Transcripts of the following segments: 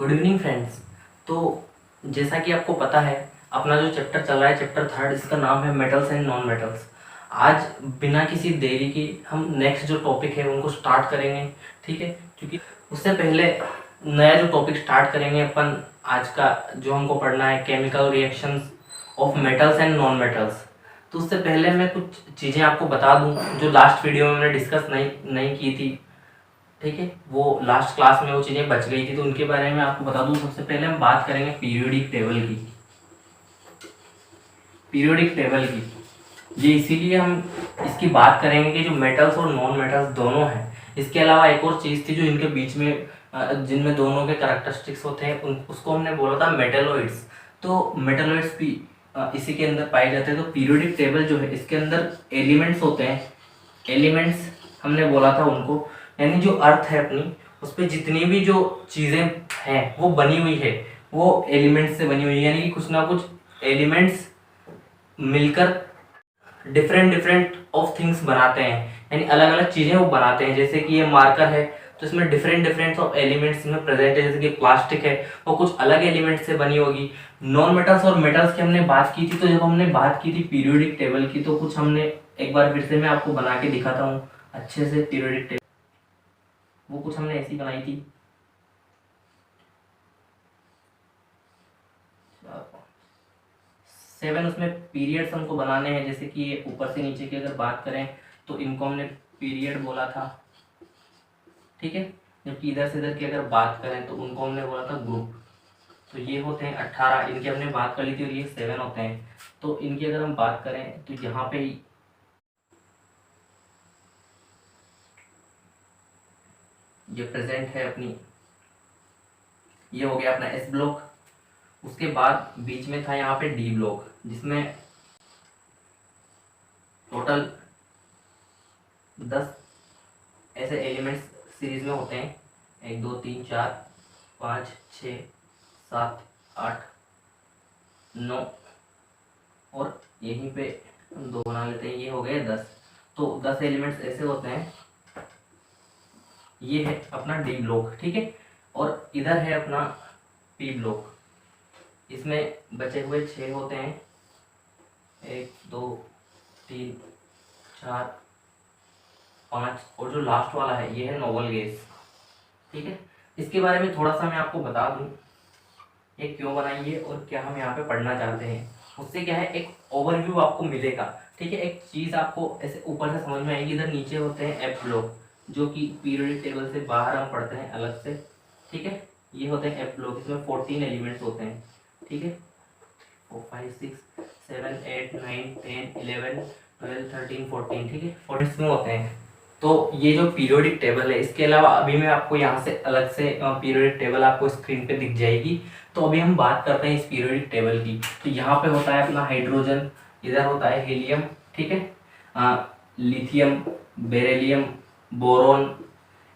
Good evening friends. तो जैसा कि आपको पता है, अपना जो चैप्टर चल रहा है, चैप्टर थर्ड, इसका नाम है मेटल्स एंड नॉन मेटल्स। आज बिना किसी देरी की हम नेक्स्ट जो टॉपिक है उनको स्टार्ट करेंगे। ठीक है, क्योंकि उससे पहले नया जो टॉपिक स्टार्ट करेंगे अपन, आज का जो हमको पढ़ना है chemical reactions of metals and non metals. तो उससे पहले मैं कुछ चीज़ें आपको बता दूं जो लास्ट वीडियो में मैंने डिस्कस नहीं नहीं की थी। ठीक है, वो लास्ट क्लास में वो चीज़ें बच गई थी, तो उनके बारे में आपको बता दूं। सबसे पहले हम बात करेंगे पीरियोडिक टेबल की। पीरियोडिक टेबल की ये इसीलिए हम इसकी बात करेंगे कि जो मेटल्स और नॉन मेटल्स दोनों हैं, इसके अलावा एक और चीज़ थी जो इनके बीच में जिनमें दोनों के कैरेक्टरिस्टिक्स होते हैं, उसको हमने बोला था मेटेलॉइड्स। तो मेटेलॉइड्स भी इसी के अंदर पाए जाते हैं। तो पीरियोडिक टेबल जो है, इसके अंदर एलिमेंट्स होते हैं। एलिमेंट्स हमने बोला था उनको, यानी जो अर्थ है अपनी, उस पर जितनी भी जो चीज़ें हैं वो बनी हुई है, वो एलिमेंट्स से बनी हुई है। यानी कि कुछ ना कुछ एलिमेंट्स मिलकर डिफरेंट डिफरेंट ऑफ थिंग्स बनाते हैं, यानी अलग अलग चीज़ें वो बनाते हैं। जैसे कि ये मार्कर है, तो इसमें डिफरेंट डिफरेंट ऑफ एलिमेंट्स में प्रेजेंट है। जैसे कि प्लास्टिक है, वो कुछ अलग एलिमेंट्स से बनी होगी। नॉन मेटल्स और मेटल्स की हमने बात की थी। तो जब हमने बात की थी पीरियोडिक टेबल की, तो कुछ हमने एक बार फिर से मैं आपको बना के दिखाता हूँ अच्छे से पीरियोडिक टेबल। वो कुछ हमने ऐसी बनाई थी। 7 उसमें पीरियड्स हमको बनाने हैं। जैसे कि ये ऊपर से नीचे की अगर बात करें तो इनको हमने पीरियड बोला था। ठीक है, जबकि इधर से इधर की अगर बात करें तो उनको हमने बोला था ग्रुप। तो ये होते हैं 18, इनकी हमने बात कर ली थी, और ये 7 होते हैं। तो इनकी अगर हम बात करें तो यहाँ पे ये प्रेजेंट है अपनी, ये हो गया अपना एस ब्लॉक। उसके बाद बीच में था यहाँ पे डी ब्लॉक, जिसमें टोटल 10 ऐसे एलिमेंट्स सीरीज में होते हैं। 1 2 3 4 5 6 7 8 9, और यहीं पे हम 2 बना लेते हैं, ये हो गए 10। तो 10 एलिमेंट्स ऐसे होते हैं। ये है अपना डी ब्लॉक। ठीक है, और इधर है अपना पी ब्लॉक। इसमें बचे हुए 6 होते हैं। 1 2 3 4 5, और जो लास्ट वाला है ये है नोबल गैस। ठीक है, इसके बारे में थोड़ा सा मैं आपको बता दूं, ये क्यों बनाई है और क्या हम यहाँ पे पढ़ना चाहते हैं। उससे क्या है, एक ओवरव्यू आपको मिलेगा। ठीक है, एक चीज़ आपको ऐसे ऊपर से समझ में आएगी। इधर नीचे होते हैं एफ ब्लॉक, जो कि पीरियोडिक टेबल से बाहर हम पढ़ते हैं अलग से। ठीक है, ये होते हैं एफ ब्लॉक, इसमें 14 एलिमेंट्स होते हैं। ठीक है, 4 5 6 7 8 9 10 11 12 13 14, ठीक है, 14 में होते हैं। तो ये जो पीरियोडिक टेबल है, इसके अलावा अभी मैं आपको यहाँ से अलग से पीरियोडिक टेबल आपको स्क्रीन पे दिख जाएगी। तो अभी हम बात करते हैं इस पीरियोडिक टेबल की। तो यहाँ पे होता है अपना हाइड्रोजन, इधर होता है हीलियम। ठीक है, लिथियम, बेरिलियम, बोरोन,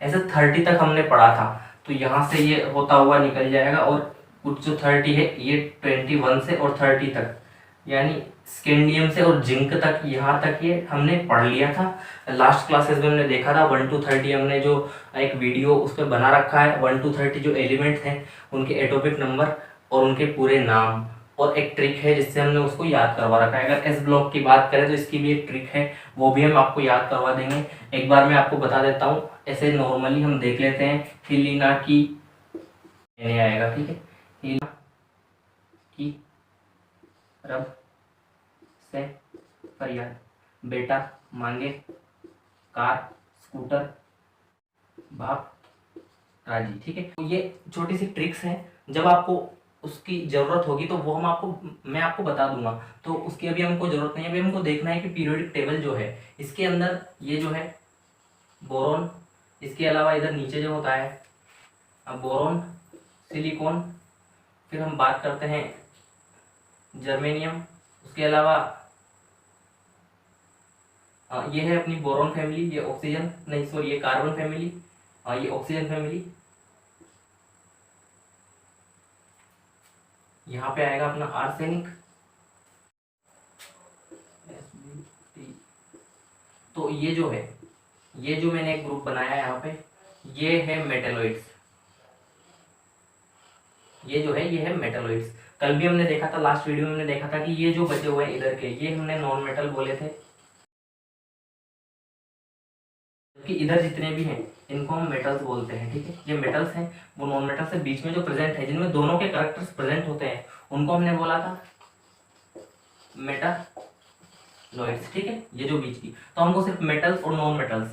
ऐसे 30 तक हमने पढ़ा था। तो यहाँ से ये होता हुआ निकल जाएगा, और कुछ जो 30 है ये 21 से और 30 तक, यानी स्कैंडियम से और जिंक तक, यहाँ तक ये हमने पढ़ लिया था। लास्ट क्लासेस में हमने देखा था 1 to 30, हमने जो एक वीडियो उस पर बना रखा है। 1 to 30 जो एलिमेंट हैं उनके एटॉमिक नंबर और उनके पूरे नाम, और एक ट्रिक है जिससे हमने उसको याद करवा रखा है। अगर एस ब्लॉक की बात करें तो इसकी भी एक ट्रिक है, वो भी हम आपको याद करवा देंगे। एक बार मैं आपको बता देता हूँ, ऐसे नॉर्मली हम देख लेते हैं। हिलिना की नहीं आएगा, ठीक है, हिलिना की रब से फरियाद, बेटा मांगे कार स्कूटर बाप राजी। ठीक है, तो ये छोटी सी ट्रिक्स हैं, जब आपको उसकी ज़रूरत होगी तो वो मैं आपको बता दूंगा। तो उसकी अभी हमको ज़रूरत नहीं है। अभी हमको देखना है कि पीरियोडिक टेबल जो है, इसके अंदर ये जो है बोरोन, इसके अलावा इधर नीचे जो होता है अब बोरोन, सिलिकॉन, फिर हम बात करते हैं जर्मेनियम, उसके अलावा ये है अपनी बोरोन फैमिली, ये ऑक्सीजन नहीं सॉरी ये कार्बन फैमिली, ये ऑक्सीजन फैमिली। यहाँ पे आएगा अपना आर्सेनिक। तो ये जो है, ये जो मैंने एक ग्रुप बनाया है यहाँ पे, ये है मेटेलॉइड्स। ये जो है ये है मेटलॉइड्स। कल भी हमने देखा था, लास्ट वीडियो में हमने देखा था कि ये जो बचे हुए हैं इधर के, ये हमने नॉन मेटल बोले थे, कि इधर जितने भी हैं इनको हम मेटल्स बोलते हैं। ठीक है, ये मेटल्स हैं, वो नॉन मेटल से बीच में जो प्रेजेंट है, जिनमें दोनों के कैरेक्टर्स प्रेजेंट होते हैं, उनको हमने बोला था मेटालॉइड्स। ठीक है, ये जो बीच की, तो हमको सिर्फ मेटल्स और नॉन मेटल्स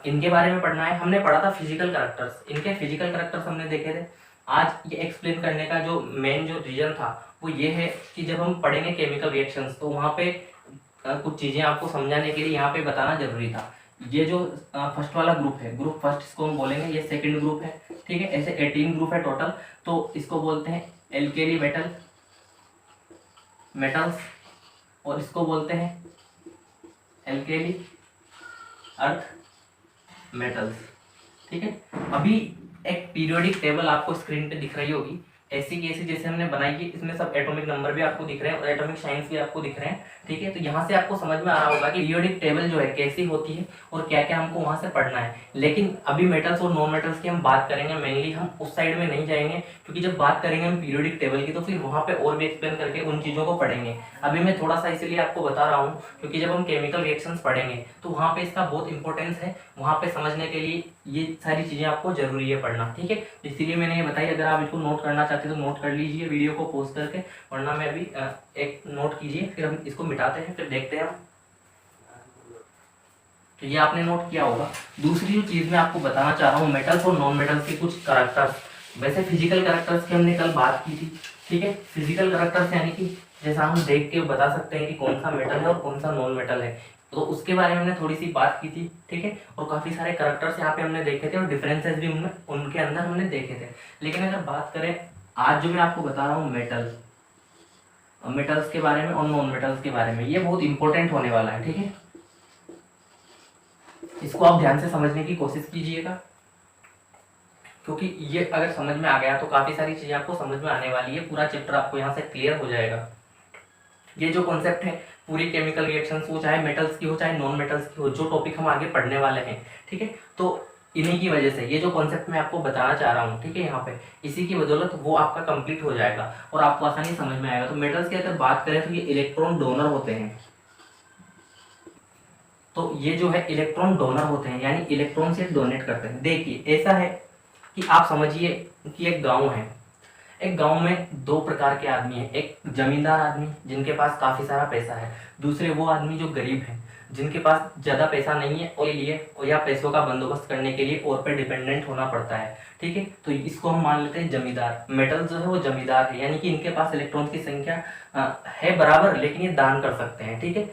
इनके बारे में पढ़ना है। हमने पढ़ा था फिजिकल कैरेक्टर्स, इनके फिजिकल कैरेक्टर्स हमने देखे थे। आज ये एक्सप्लेन करने का जो मेन जो रीजन था वो ये है कि जब हम पढ़ेंगे केमिकल रिएक्शंस, तो वहाँ पे कुछ चीज़ें आपको समझाने के लिए यहाँ पे बताना जरूरी था। ये जो फर्स्ट वाला ग्रुप है, ग्रुप फर्स्ट इसको हम बोलेंगे, ये सेकंड ग्रुप है। ठीक है, ऐसे 18 ग्रुप है टोटल, तो इसको बोलते हैं एल्केली मेटल्स, और इसको बोलते हैं एल्केली अर्थ मेटल्स। ठीक है, अभी एक पीरियोडिक टेबल आपको स्क्रीन पे दिख रही होगी, ऐसी की ऐसी जैसे हमने बनाई है, इसमें सब एटॉमिक नंबर भी आपको दिख रहे हैं और एटॉमिक साइंस भी आपको दिख रहे हैं। ठीक है, तो यहाँ से आपको समझ में आ रहा होगा कि पीरियोडिक टेबल जो है कैसी होती है और क्या क्या हमको वहाँ से पढ़ना है। लेकिन अभी मेटल्स और नॉन मेटल्स की हम बात करेंगे, मेनली हम उस साइड में नहीं जाएंगे, क्योंकि जब बात करेंगे हम पीरियोडिक टेबल की तो फिर वहाँ पे और भी एक्सप्लेन करके उन चीज़ों को पढ़ेंगे। अभी मैं थोड़ा सा इसलिए आपको बता रहा हूँ क्योंकि जब हम केमिकल रिएक्शंस पढ़ेंगे तो वहाँ पे इसका बहुत इंपॉर्टेंस है, वहाँ पे समझने के लिए ये सारी चीज़ें आपको जरूरी है पढ़ना। ठीक है, इसीलिए मैंने ये बताई। अगर आप इसको नोट करना चाहते हैं तो नोट कर लीजिए वीडियो को पॉज करके, वरना मैं अभी एक नोट कीजिए, फिर हम इसको मिटाते हैं, फिर देखते हैं हम। तो ये आपने नोट किया होगा। दूसरी जो चीज़ मैं आपको बताना चाह रहा हूँ, मेटल्स और नॉन मेटल्स के कुछ कैरेक्टर्स। वैसे फिजिकल कैरेक्टर्स की हमने कल बात की थी। ठीक है, फिजिकल कैरेक्टर्स यानी कि जैसा हम देख के बता सकते हैं कि कौन सा मेटल है और कौन सा नॉन मेटल है, तो उसके बारे में हमने थोड़ी सी बात की थी। ठीक है, और काफ़ी सारे कैरेक्टर्स यहाँ पे हमने देखे थे और डिफरेंसेस भी उनके अंदर हमने देखे थे। लेकिन अगर बात करें आज जो मैं आपको बता रहा हूँ मेटल्स के बारे में और नॉन मेटल्स के बारे में, ये बहुत इंपॉर्टेंट होने वाला है। ठीक है, इसको आप ध्यान से समझने की कोशिश कीजिएगा, क्योंकि ये अगर समझ में आ गया तो काफ़ी सारी चीज़ें आपको समझ में आने वाली है, पूरा चैप्टर आपको यहाँ से क्लियर हो जाएगा। ये जो कॉन्सेप्ट है पूरी केमिकल रिएक्शंस हो, चाहे मेटल्स की हो चाहे नॉन मेटल्स की हो, जो टॉपिक हम आगे पढ़ने वाले हैं, ठीक है, तो इन्हीं की वजह से ये जो कॉन्सेप्ट मैं आपको बताना चाह रहा हूँ, ठीक है, यहाँ पे इसी की बदौलत वो आपका कंप्लीट हो जाएगा और आपको आसानी समझ में आएगा। तो मेटल्स की अगर बात करें तो ये इलेक्ट्रॉन डोनर होते हैं। तो ये जो है इलेक्ट्रॉन डोनर होते हैं, यानी इलेक्ट्रॉन से डोनेट करते हैं। देखिए ऐसा है कि आप समझिए कि एक गांव है, एक गांव में दो प्रकार के आदमी हैं। एक जमींदार आदमी जिनके पास काफ़ी सारा पैसा है, दूसरे वो आदमी जो गरीब हैं जिनके पास ज़्यादा पैसा नहीं है और लिए और या पैसों का बंदोबस्त करने के लिए और पे डिपेंडेंट होना पड़ता है। ठीक है, तो इसको हम मान लेते हैं जमींदार। मेटल जो है वो जमींदार है, यानी कि इनके पास इलेक्ट्रॉन की संख्या है बराबर, लेकिन ये दान कर सकते हैं। ठीक है,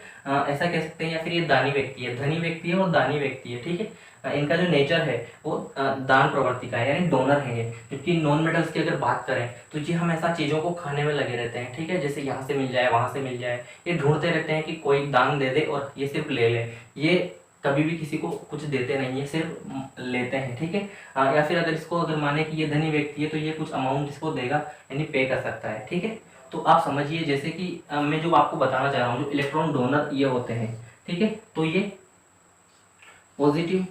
ऐसा कह सकते हैं, या फिर ये दानी व्यक्ति है, धनी व्यक्ति है और दानी व्यक्ति है। ठीक है, इनका जो नेचर है वो दान प्रवृत्ति का है, यानी डोनर है ये। जबकि नॉन मेटल्स की अगर बात करें तो ये हमेशा चीज़ों को खाने में लगे रहते हैं। ठीक है, जैसे यहाँ से मिल जाए वहाँ से मिल जाए, ये ढूंढते रहते हैं कि कोई दान दे दे और ये सिर्फ ले ले। ये कभी भी किसी को कुछ देते नहीं है, सिर्फ लेते हैं। ठीक है, या फिर अगर इसको अगर माने कि ये धनी व्यक्ति है तो ये कुछ अमाउंट इसको देगा, यानी पे कर सकता है। ठीक है, तो आप समझिए जैसे कि मैं जो आपको बताना चाह रहा हूँ, जो इलेक्ट्रॉन डोनर ये होते हैं। ठीक है, तो ये पॉजिटिव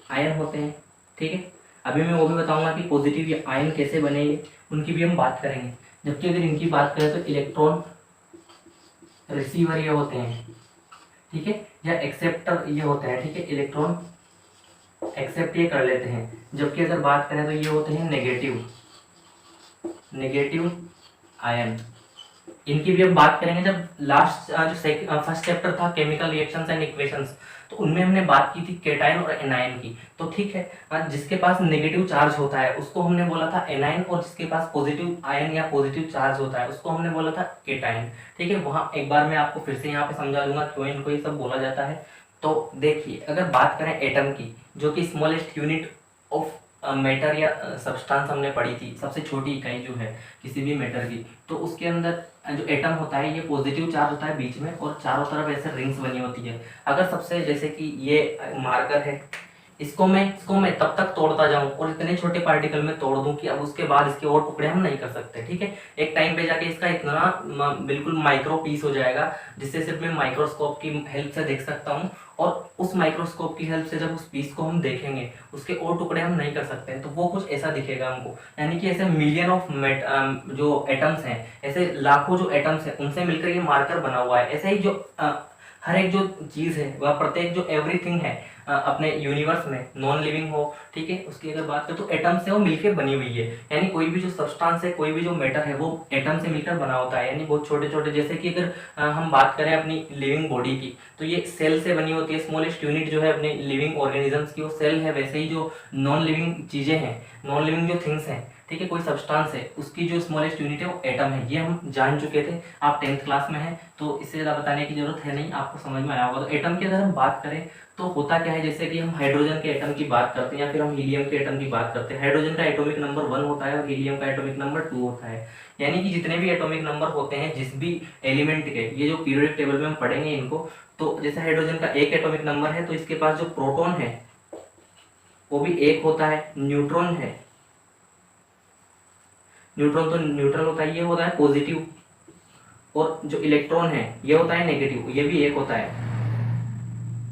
आयन होते हैं। ठीक है, अभी मैं वो भी बताऊंगा कि पॉजिटिव आयन कैसे बनेंगे, उनकी भी हम बात करेंगे। जबकि अगर इनकी बात करें तो इलेक्ट्रॉन रिसीवर ये होते हैं। ठीक है, या एक्सेप्टर ये होते हैं। ठीक है, इलेक्ट्रॉन एक्सेप्ट ये कर लेते हैं। जबकि अगर बात करें तो ये होते हैं नेगेटिव आयन। इनकी भी हम बात करेंगे जब लास्ट जो फर्स्ट चैप्टर था केमिकल रिएक्शंस एंड इक्वेशंस, तो उनमें हमने बात की थी केटायन और एनायन की। तो ठीक है, जिसके पास नेगेटिव चार्ज होता है उसको हमने बोला था एनायन, और जिसके पास पॉजिटिव आयन या पॉजिटिव चार्ज होता है उसको हमने बोला था केटायन। ठीक है, वहाँ एक बार मैं आपको फिर से यहाँ पे समझा दूंगा क्यों इनको ये सब बोला जाता है। तो देखिए अगर बात करें एटम की, जो कि स्मॉलेस्ट यूनिट ऑफ मैटर या सब्सटेंस हमने पढ़ी थी, सबसे छोटी इकाई जो है किसी भी मैटर की, तो उसके अंदर जो एटम होता है ये पॉजिटिव चार्ज होता है बीच में और चारों तरफ ऐसे रिंग्स बनी होती है। अगर सबसे जैसे कि ये मार्कर है, इसको मैं तब तक तोड़ता जाऊं और इतने छोटे पार्टिकल में तोड़ दूं कि अब उसके बाद इसके और टुकड़े हम नहीं कर सकते, ठीक है। एक टाइम पे जाके इसका इतना बिल्कुल माइक्रो पीस हो जाएगा जिससे सिर्फ मैं माइक्रोस्कोप की हेल्प से देख सकता हूँ, और उस माइक्रोस्कोप की हेल्प से जब उस पीस को हम देखेंगे उसके और टुकड़े हम नहीं कर सकते हैं, तो वो कुछ ऐसा दिखेगा हमको। यानी कि ऐसे मिलियन ऑफ जो एटम्स हैं, ऐसे लाखों जो एटम्स हैं उनसे मिलकर ये मार्कर बना हुआ है। ऐसे ही जो हर एक जो चीज़ है वह प्रत्येक जो एवरीथिंग है अपने यूनिवर्स में, नॉन लिविंग हो, ठीक है, उसकी अगर बात करें तो एटम से वो मिलकर बनी हुई है। यानी कोई भी जो सब्सटेंस है, कोई भी जो मैटर है वो एटम से मिलकर बना होता है। यानी बहुत छोटे छोटे, जैसे कि अगर हम बात करें अपनी लिविंग बॉडी की, तो ये सेल से बनी होती है। स्मॉलेस्ट यूनिट जो है अपने लिविंग ऑर्गेनिजम्स की वो सेल है। वैसे ही जो नॉन लिविंग चीज़ें हैं, नॉन लिविंग जो थिंग्स हैं, ठीक है, कोई सब्सटेंस है, उसकी जो स्मॉलेस्ट यूनिट है वो एटम है। ये हम जान चुके थे, आप 10th क्लास में हैं तो इससे ज़्यादा बताने की जरूरत है नहीं, आपको समझ में आया होगा। तो एटम की अगर हम बात करें तो होता क्या है, जैसे कि हम हाइड्रोजन के एटम की बात करते हैं या फिर हम हीलियम के एटम की बात करते हैं। हाइड्रोजन का एटॉमिक नंबर 1 होता है और हीलियम का एटॉमिक नंबर 2 होता है। यानी कि जितने भी एटॉमिक नंबर होते हैं जिस भी एलिमेंट के, ये जो पीरियोडिक टेबल में हम पढ़ेंगे इनको, तो जैसे हाइड्रोजन का 1 एटॉमिक नंबर है तो इसके पास जो प्रोटॉन है वो भी 1 होता है। न्यूट्रॉन है, न्यूट्रॉन तो न्यूट्रल होता है, ये होता है पॉजिटिव। और जो इलेक्ट्रॉन है ये होता है नेगेटिव, ये भी 1 होता है।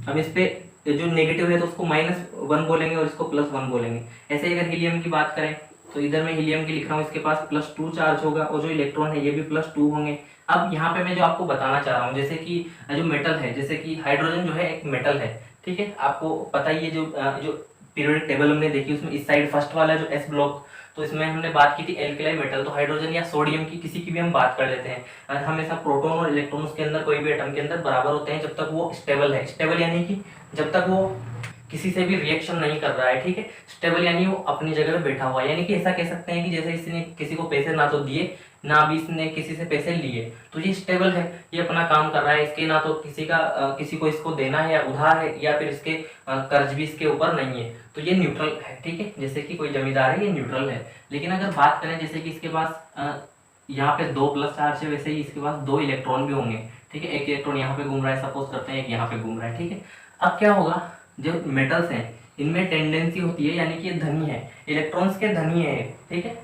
अब इस पे जो नेगेटिव है तो उसको -1 बोलेंगे और इसको +1 बोलेंगे। ऐसे ही अगर हीलियम की बात करें तो इधर मैं हीलियम की लिख रहा हूँ, इसके पास +2 चार्ज होगा और जो इलेक्ट्रॉन है ये भी +2 होंगे। अब यहाँ पे मैं जो आपको बताना चाह रहा हूँ, जैसे कि जो मेटल है, जैसे कि हाइड्रोजन जो है एक मेटल है, ठीक है, आपको पता ही है। जो पीरियोडिक टेबल हमने देखी उसमें इस साइड फर्स्ट वाला जो S ब्लॉक, तो इसमें हमने बात की थी एल्कलाई मेटल। तो हाइड्रोजन या सोडियम की किसी की भी हम बात कर लेते हैं, हमेशा प्रोटॉन और इलेक्ट्रॉन उसके अंदर कोई भी एटम के अंदर बराबर होते हैं जब तक वो स्टेबल है। स्टेबल यानी कि जब तक वो किसी से भी रिएक्शन नहीं कर रहा है, ठीक है। स्टेबल यानी वो अपनी जगह पे बैठा हुआ है। यानी कि ऐसा कह सकते हैं कि जैसे इसने किसी को पैसे ना तो दिए ना अभी इसने किसी से पैसे लिए, तो ये स्टेबल है, ये अपना काम कर रहा है। इसके ना तो किसी को इसको देना है या उधार है, या फिर इसके कर्ज भी इसके ऊपर नहीं है, तो ये न्यूट्रल है, ठीक है। जैसे कि कोई जमींदार है, ये न्यूट्रल है। लेकिन अगर बात करें जैसे कि इसके पास यहाँ पे 2 प्लस चार्ज है, वैसे ही इसके पास 2 इलेक्ट्रॉन भी होंगे, ठीक है। एक इलेक्ट्रॉन यहाँ पे घूम रहा है, सपोज करते हैं एक यहाँ पे घूम रहा है, ठीक है। अब क्या होगा, जो मेटल्स हैं इनमें टेंडेंसी होती है, यानी कि ये धनी है, इलेक्ट्रॉन्स के धनी है, ठीक है।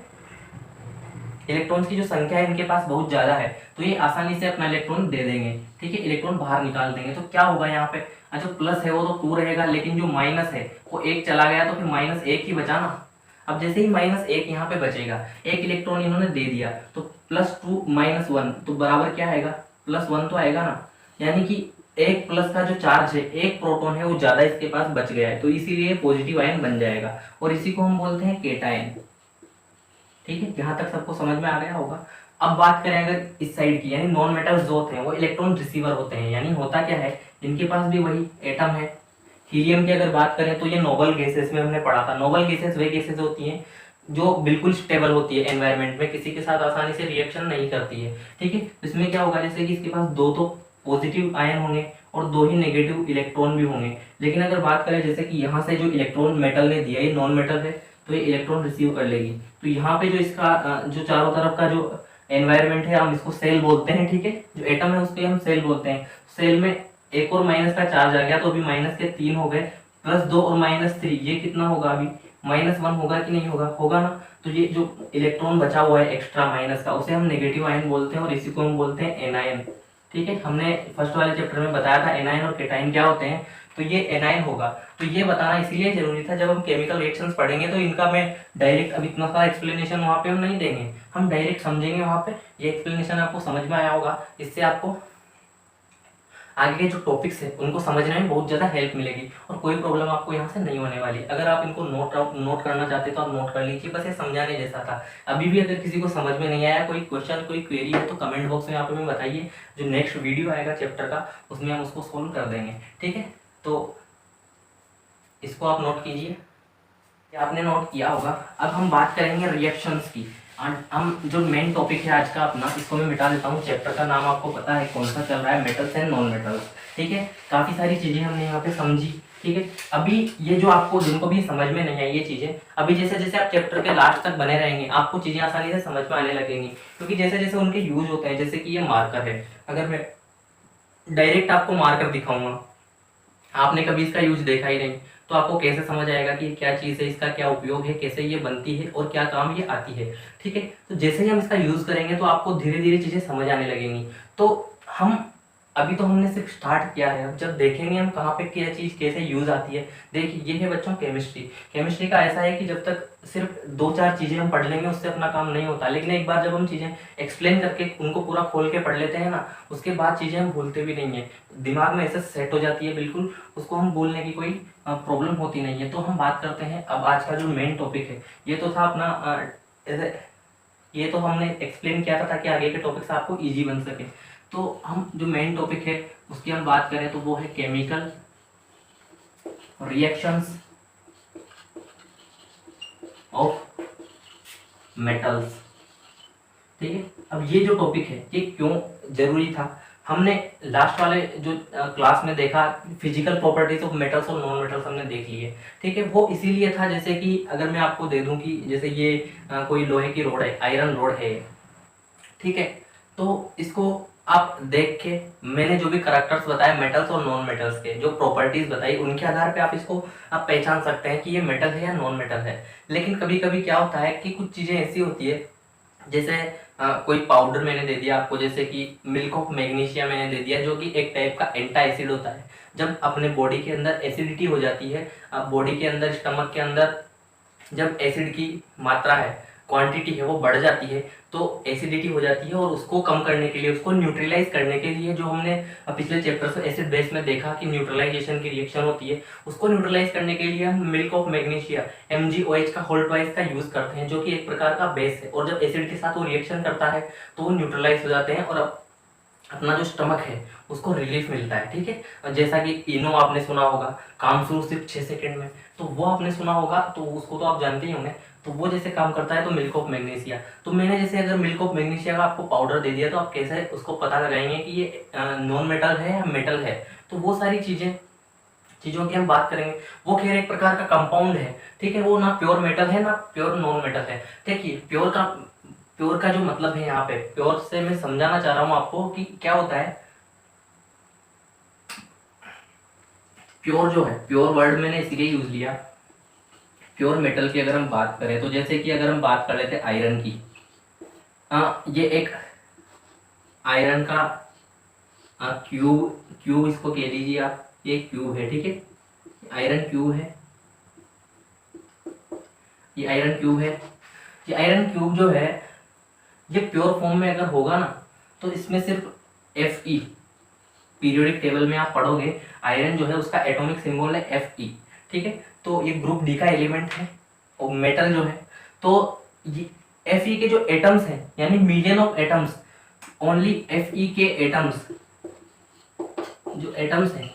इलेक्ट्रॉन्स की जो संख्या है इनके पास बहुत ज्यादा है, तो ये आसानी से अपना इलेक्ट्रॉन दे देंगे, ठीक है, इलेक्ट्रॉन बाहर निकाल देंगे। तो क्या होगा यहाँ पे, जो प्लस है वो तो 2 रहेगा, लेकिन जो माइनस है वो 1 चला गया, तो फिर -1 ही बचा ना। अब जैसे ही -1 यहाँ पे बचेगा, एक इलेक्ट्रॉन इन्होंने दे दिया, तो +2 -1 तो बराबर क्या आएगा, +1 तो आएगा ना। यानी कि एक प्लस का जो चार्ज है, एक प्रोटॉन है वो ज्यादा इसके पास बच गया है, तो इसीलिए पॉजिटिव आयन बन जाएगा, और इसी को हम बोलते हैं केटायन, ठीक है। यहाँ तक सबको समझ में आ गया होगा। अब बात करें अगर इस साइड की, यानी नॉन मेटल्स जो होते हैं वो इलेक्ट्रॉन रिसीवर होते हैं। यानी होता क्या है, इनके पास भी वही एटम है। हीलियम की अगर बात करें तो ये नोबल गैसेस में हमने पढ़ा था। नोबल गैसेस वे गैसेस होती हैं जो बिल्कुल स्टेबल होती है एनवायरनमेंट में, किसी के साथ आसानी से रिएक्शन नहीं करती है, ठीक है। इसमें क्या होगा, जैसे कि इसके पास 2 तो पॉजिटिव आयन होंगे और 2 ही नेगेटिव इलेक्ट्रॉन भी होंगे। लेकिन अगर बात करें जैसे कि यहाँ से जो इलेक्ट्रॉन मेटल ने दिया, ये नॉन मेटल है, तो ये इलेक्ट्रॉन रिसीव कर लेगी। तो यहाँ पे जो इसका जो चारों तरफ का जो एनवायरनमेंट है, हम इसको सेल बोलते हैं, ठीक है। जो एटम है उसके हम सेल बोलते हैं। सेल में एक और माइनस का चार्ज आ गया, तो अभी माइनस के 3 हो गए, +2 और -3, ये कितना होगा, अभी -1 होगा कि नहीं होगा, होगा ना। तो ये जो इलेक्ट्रॉन बचा हुआ है एक्स्ट्रा माइनस का, उसे हम नेगेटिव आयन बोलते हैं, और इसी को हम बोलते हैं एनायन, ठीक है। हमने फर्स्ट वाले चैप्टर में बताया था एनायन और केटायन क्या होते हैं, तो ये एनायन होगा। तो ये बताना इसलिए जरूरी था, जब हम केमिकल रिएक्शंस पढ़ेंगे तो इनका मैं डायरेक्ट अब इतना सारा एक्सप्लेनेशन वहाँ पे हम नहीं देंगे, हम डायरेक्ट समझेंगे वहाँ पे। ये एक्सप्लेनेशन आपको समझ में आया होगा, इससे आपको आगे के जो टॉपिक्स है उनको समझने में बहुत ज़्यादा हेल्प मिलेगी, और कोई प्रॉब्लम आपको यहाँ से नहीं होने वाली। अगर आप इनको नोट करना चाहते तो आप नोट कर लीजिए, बस ये समझाने जैसा था। अभी भी अगर किसी को समझ में नहीं आया, कोई क्वेश्चन कोई क्वेरी है, तो कमेंट बॉक्स में यहाँ पे में बताइए, जो नेक्स्ट वीडियो आएगा चैप्टर का उसमें हम उसको सोल्व कर देंगे, ठीक है। तो इसको आप नोट कीजिए, आपने नोट किया होगा। अब हम बात करेंगे रिएक्शंस की। हम जो मेन टॉपिक है आज का अपना, इसको मैं मिटा देता हूँ। चैप्टर का नाम आपको पता है कौन सा चल रहा है, मेटल्स एंड नॉन मेटल्स, ठीक है। काफ़ी सारी चीज़ें हमने यहाँ पे समझी, ठीक है। अभी ये जो आपको जिनको भी समझ में नहीं आई ये चीज़ें, अभी जैसे जैसे आप चैप्टर के लास्ट तक बने रहेंगे आपको चीज़ें आसानी से समझ में आने लगेंगी, क्योंकि जैसे जैसे उनके यूज होते हैं, जैसे कि ये मार्कर है, अगर मैं डायरेक्ट आपको मार्कर दिखाऊंगा, आपने कभी इसका यूज देखा ही नहीं, तो तो आपको कैसे समझ आएगा कि क्या चीज़ है, इसका क्या उपयोग है, कैसे ये बनती है और क्या काम ये आती है। ठीक है, तो जैसे ही हम इसका यूज़ करेंगे तो आपको धीरे धीरे चीज़ें समझ आने लगेंगी। तो हम अभी तो हमने सिर्फ स्टार्ट किया है, अब जब देखेंगे हम कहाँ पे क्या चीज़ कैसे यूज़ आती है। देखिए ये है बच्चों केमिस्ट्री। केमिस्ट्री का ऐसा है कि जब तक सिर्फ 2-4 चीज़ें हम पढ़ लेंगे उससे अपना काम नहीं होता, लेकिन एक बार जब हम चीज़ें एक्सप्लेन करके उनको पूरा खोल के पढ़ लेते हैं ना, उसके बाद चीज़ें हम भूलते भी नहीं है, दिमाग में ऐसे सेट हो जाती है बिल्कुल, उसको हम भूलने की कोई प्रॉब्लम होती नहीं है। तो हम बात करते हैं अब आज का जो मेन टॉपिक है, ये तो था अपना ये तो हमने एक्सप्लेन किया था ताकि आगे के टॉपिक्स आपको इजी बन सके। तो हम जो मेन टॉपिक है उसकी हम बात करें तो वो है केमिकल रिएक्शंस ऑफ मेटल्स। ठीक है, अब ये जो टॉपिक है ये क्यों जरूरी था, हमने लास्ट वाले जो क्लास में देखा फिजिकल प्रॉपर्टीज ऑफ मेटल्स और नॉन मेटल्स हमने देख लिए। ठीक है, वो इसीलिए था जैसे कि अगर मैं आपको दे दूं कि जैसे ये कोई लोहे की रोड है, आयरन रोड है, ठीक है, तो इसको आप देख के मैंने जो भी करैक्टर्स बताए मेटल्स और नॉन मेटल्स के, जो प्रॉपर्टीज बताई, उनके आधार पे आप इसको आप पहचान सकते हैं कि ये मेटल है या नॉन मेटल है। लेकिन कभी कभी क्या होता है कि कुछ चीज़ें ऐसी होती है, जैसे कोई पाउडर मैंने दे दिया आपको, जैसे कि मिल्क ऑफ मैग्नीशिया मैंने दे दिया, जो कि एक टाइप का एंटा एसिड होता है। जब अपने बॉडी के अंदर एसिडिटी हो जाती है, बॉडी के अंदर स्टमक के अंदर जब एसिड की मात्रा है, क्वांटिटी है, वो बढ़ जाती है, तो एसिडिटी हो जाती है, और उसको कम करने के लिए, उसको न्यूट्रलाइज करने के लिए, जो हमने पिछले चैप्टर में एसिड बेस में देखा कि न्यूट्रलाइजेशन की रिएक्शन होती है, उसको न्यूट्रलाइज करने के लिए हम मिल्क ऑफ मैग्नीशिया MgOH का होल ट्वाइस का यूज करते हैं, जो कि एक प्रकार का बेस है, और जब एसिड के साथ वो रिएक्शन करता है तो वो न्यूट्रलाइज हो जाते हैं और अपना जो स्टमक है उसको रिलीफ मिलता है। ठीक है, जैसा कि इनो आपने सुना होगा, काम शुरू सिर्फ 6 सेकंड में, तो वो आपने सुना होगा, तो उसको तो आप जानते ही होंगे। तो वो जैसे काम करता है तो मिल्क ऑफ मैग्नीशिया, तो मैंने जैसे अगर मिल्क ऑफ मैग्नीशिया का आपको पाउडर दे दिया तो आप कैसे उसको पता लगाएंगे कि ये नॉन मेटल है या मेटल है। तो वो सारी चीज़ों की हम बात करेंगे। वो खैर एक प्रकार का कंपाउंड है, ठीक है, वो ना प्योर मेटल है ना प्योर नॉन मेटल है। देखिए प्योर का जो मतलब है यहाँ पे, प्योर से मैं समझाना चाह रहा हूँ आपको कि क्या होता है। प्योर जो है, प्योर वर्ड मैंने इसीलिए यूज लिया। प्योर मेटल की अगर हम बात करें तो जैसे कि अगर हम बात कर लेते हैं आयरन की, ये एक आयरन का क्यूब इसको कह लीजिए आप, ये क्यूब है, ठीक है, आयरन क्यूब है, ये आयरन क्यूब है। ये आयरन क्यूब जो है ये प्योर फॉर्म में अगर होगा ना तो इसमें सिर्फ Fe, पीरियोडिक टेबल में आप पढ़ोगे आयरन जो है उसका एटॉमिक सिंबल है Fe। ठीक है, तो ये ग्रुप डी का एलिमेंट है, और मेटल जो है तो ये Fe के जो एटम्स हैं, यानी million of atoms, only Fe के एटम्स, जो एटम्स हैं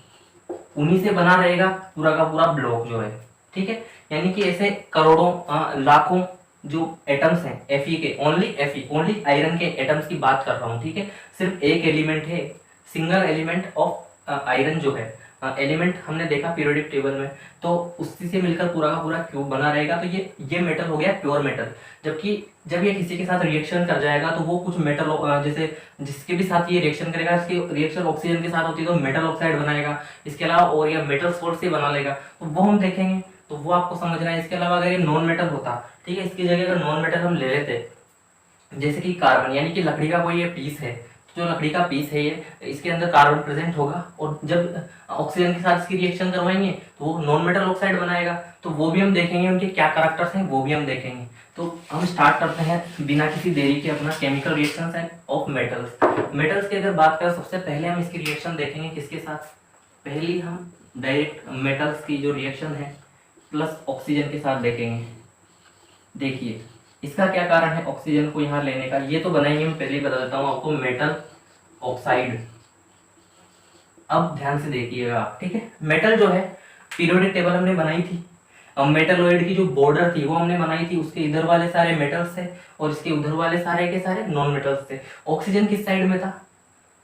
उन्हीं से बना रहेगा पूरा का पूरा ब्लॉक जो है। ठीक है, यानी कि ऐसे करोड़ों लाखों जो एटम्स हैं Fe के, ओनली आयरन के एटम्स की बात कर रहा हूँ। ठीक है, सिर्फ एक एलिमेंट है, सिंगल एलिमेंट ऑफ आयरन जो है, एलिमेंट हमने देखा पीरियोडिक टेबल में, तो उसी से मिलकर पूरा का पूरा क्यूब बना रहेगा। तो ये मेटल हो गया प्योर मेटल। जबकि जब ये किसी के साथ रिएक्शन कर जाएगा तो वो कुछ मेटल, जैसे जिसके भी साथ ये रिएक्शन करेगा, इसकी रिएक्शन ऑक्सीजन के साथ होती है तो मेटल ऑक्साइड बनाएगा, इसके अलावा और या मेटल सोर्स से बना लेगा, तो वो हम देखेंगे, तो वो आपको समझना है। इसके अलावा अगर ये नॉन मेटल होता, ठीक है, इसकी जगह अगर नॉन मेटल हम ले लेते, जैसे कि कार्बन, यानी कि लकड़ी का कोई ये पीस है, जो लकड़ी का पीस है ये, इसके अंदर कार्बन प्रेजेंट होगा, और जब ऑक्सीजन के साथ इसकी रिएक्शन करवाएंगे तो वो नॉन मेटल ऑक्साइड बनाएगा, तो वो भी हम देखेंगे, उनके क्या कैरेक्टर्स हैं वो भी हम देखेंगे। तो हम स्टार्ट करते हैं बिना किसी देरी के अपना chemical reactions end of metals. Metals की अगर बात करें, सबसे पहले हम इसकी रिएक्शन देखेंगे किसके साथ, पहली हम डायरेक्ट मेटल्स की जो रिएक्शन है प्लस ऑक्सीजन के साथ देखेंगे। देखिए इसका क्या कारण है ऑक्सीजन को यहाँ लेने का, ये तो बनाएंगे, मैं पहले ही बता देता हूँ आपको, मेटल ऑक्साइड। अब ध्यान से देखिएगा आप, ठीक है, मेटल जो है पीरियोडिक टेबल हमने बनाई थी, अब मेटलॉइड की जो बॉर्डर थी वो हमने बनाई थी, उसके इधर वाले सारे मेटल्स थे और इसके उधर वाले सारे के सारे नॉन मेटल्स थे। ऑक्सीजन किस साइड में था,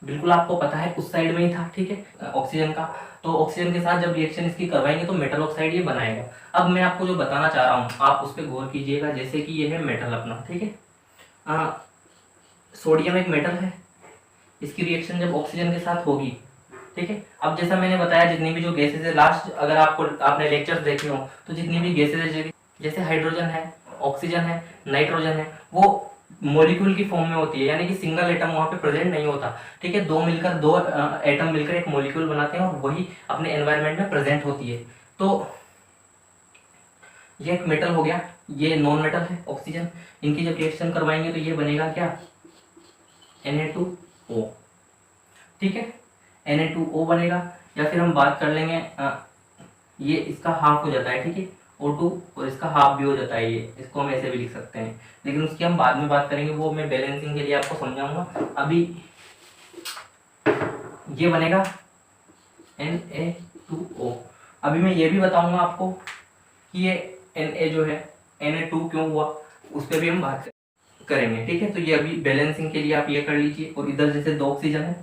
बिल्कुल आपको पता है उस साइड में ही था, ठीक है, ऑक्सीजन का। तो ऑक्सीजन के साथ जब रिएक्शन इसकी करवाएंगे तो मेटल ऑक्साइड ये बनाएगा। अब मैं आपको जो बताना चाह रहा हूँ आप उस पर गौर कीजिएगा। जैसे कि ये है मेटल अपना, ठीक है, सोडियम एक मेटल है, इसकी रिएक्शन जब ऑक्सीजन के साथ होगी ठीक है। अब जैसा मैंने बताया जितनी भी जो गैसेज है, लास्ट अगर आपने लेक्चर्स देखे हो तो जितनी भी गैसेज है जैसे हाइड्रोजन है, ऑक्सीजन है, नाइट्रोजन है, वो मॉलिक्यूल की फॉर्म में होती है, यानी कि सिंगल एटम वहाँ पे प्रेजेंट नहीं होता। ठीक है, दो एटम मिलकर एक मॉलिक्यूल बनाते हैं और वही अपने एनवायरनमेंट में प्रेजेंट होती है। तो ये एक मेटल हो गया, ये नॉन मेटल है ऑक्सीजन। इनकी जब रिएक्शन करवाएंगे तो ये बनेगा क्या, Na2O। ठीक है, Na2O बनेगा। या फिर हम बात कर लेंगे ये इसका हाफ हो जाता है, ठीक है, O2, और इसका हाफ भी हो जाता है, ये इसको हम ऐसे भी लिख सकते हैं, लेकिन उसकी हम बाद में बात करेंगे, वो मैं बैलेंसिंग के लिए आपको समझाऊंगा। अभी ये बनेगा Na2O। अभी मैं ये भी बताऊंगा आपको कि ये Na जो है Na2 क्यों हुआ, उस पर भी हम बात करेंगे। ठीक है, तो ये अभी बैलेंसिंग के लिए आप ये कर लीजिए। और इधर जैसे 2 ऑक्सीजन है,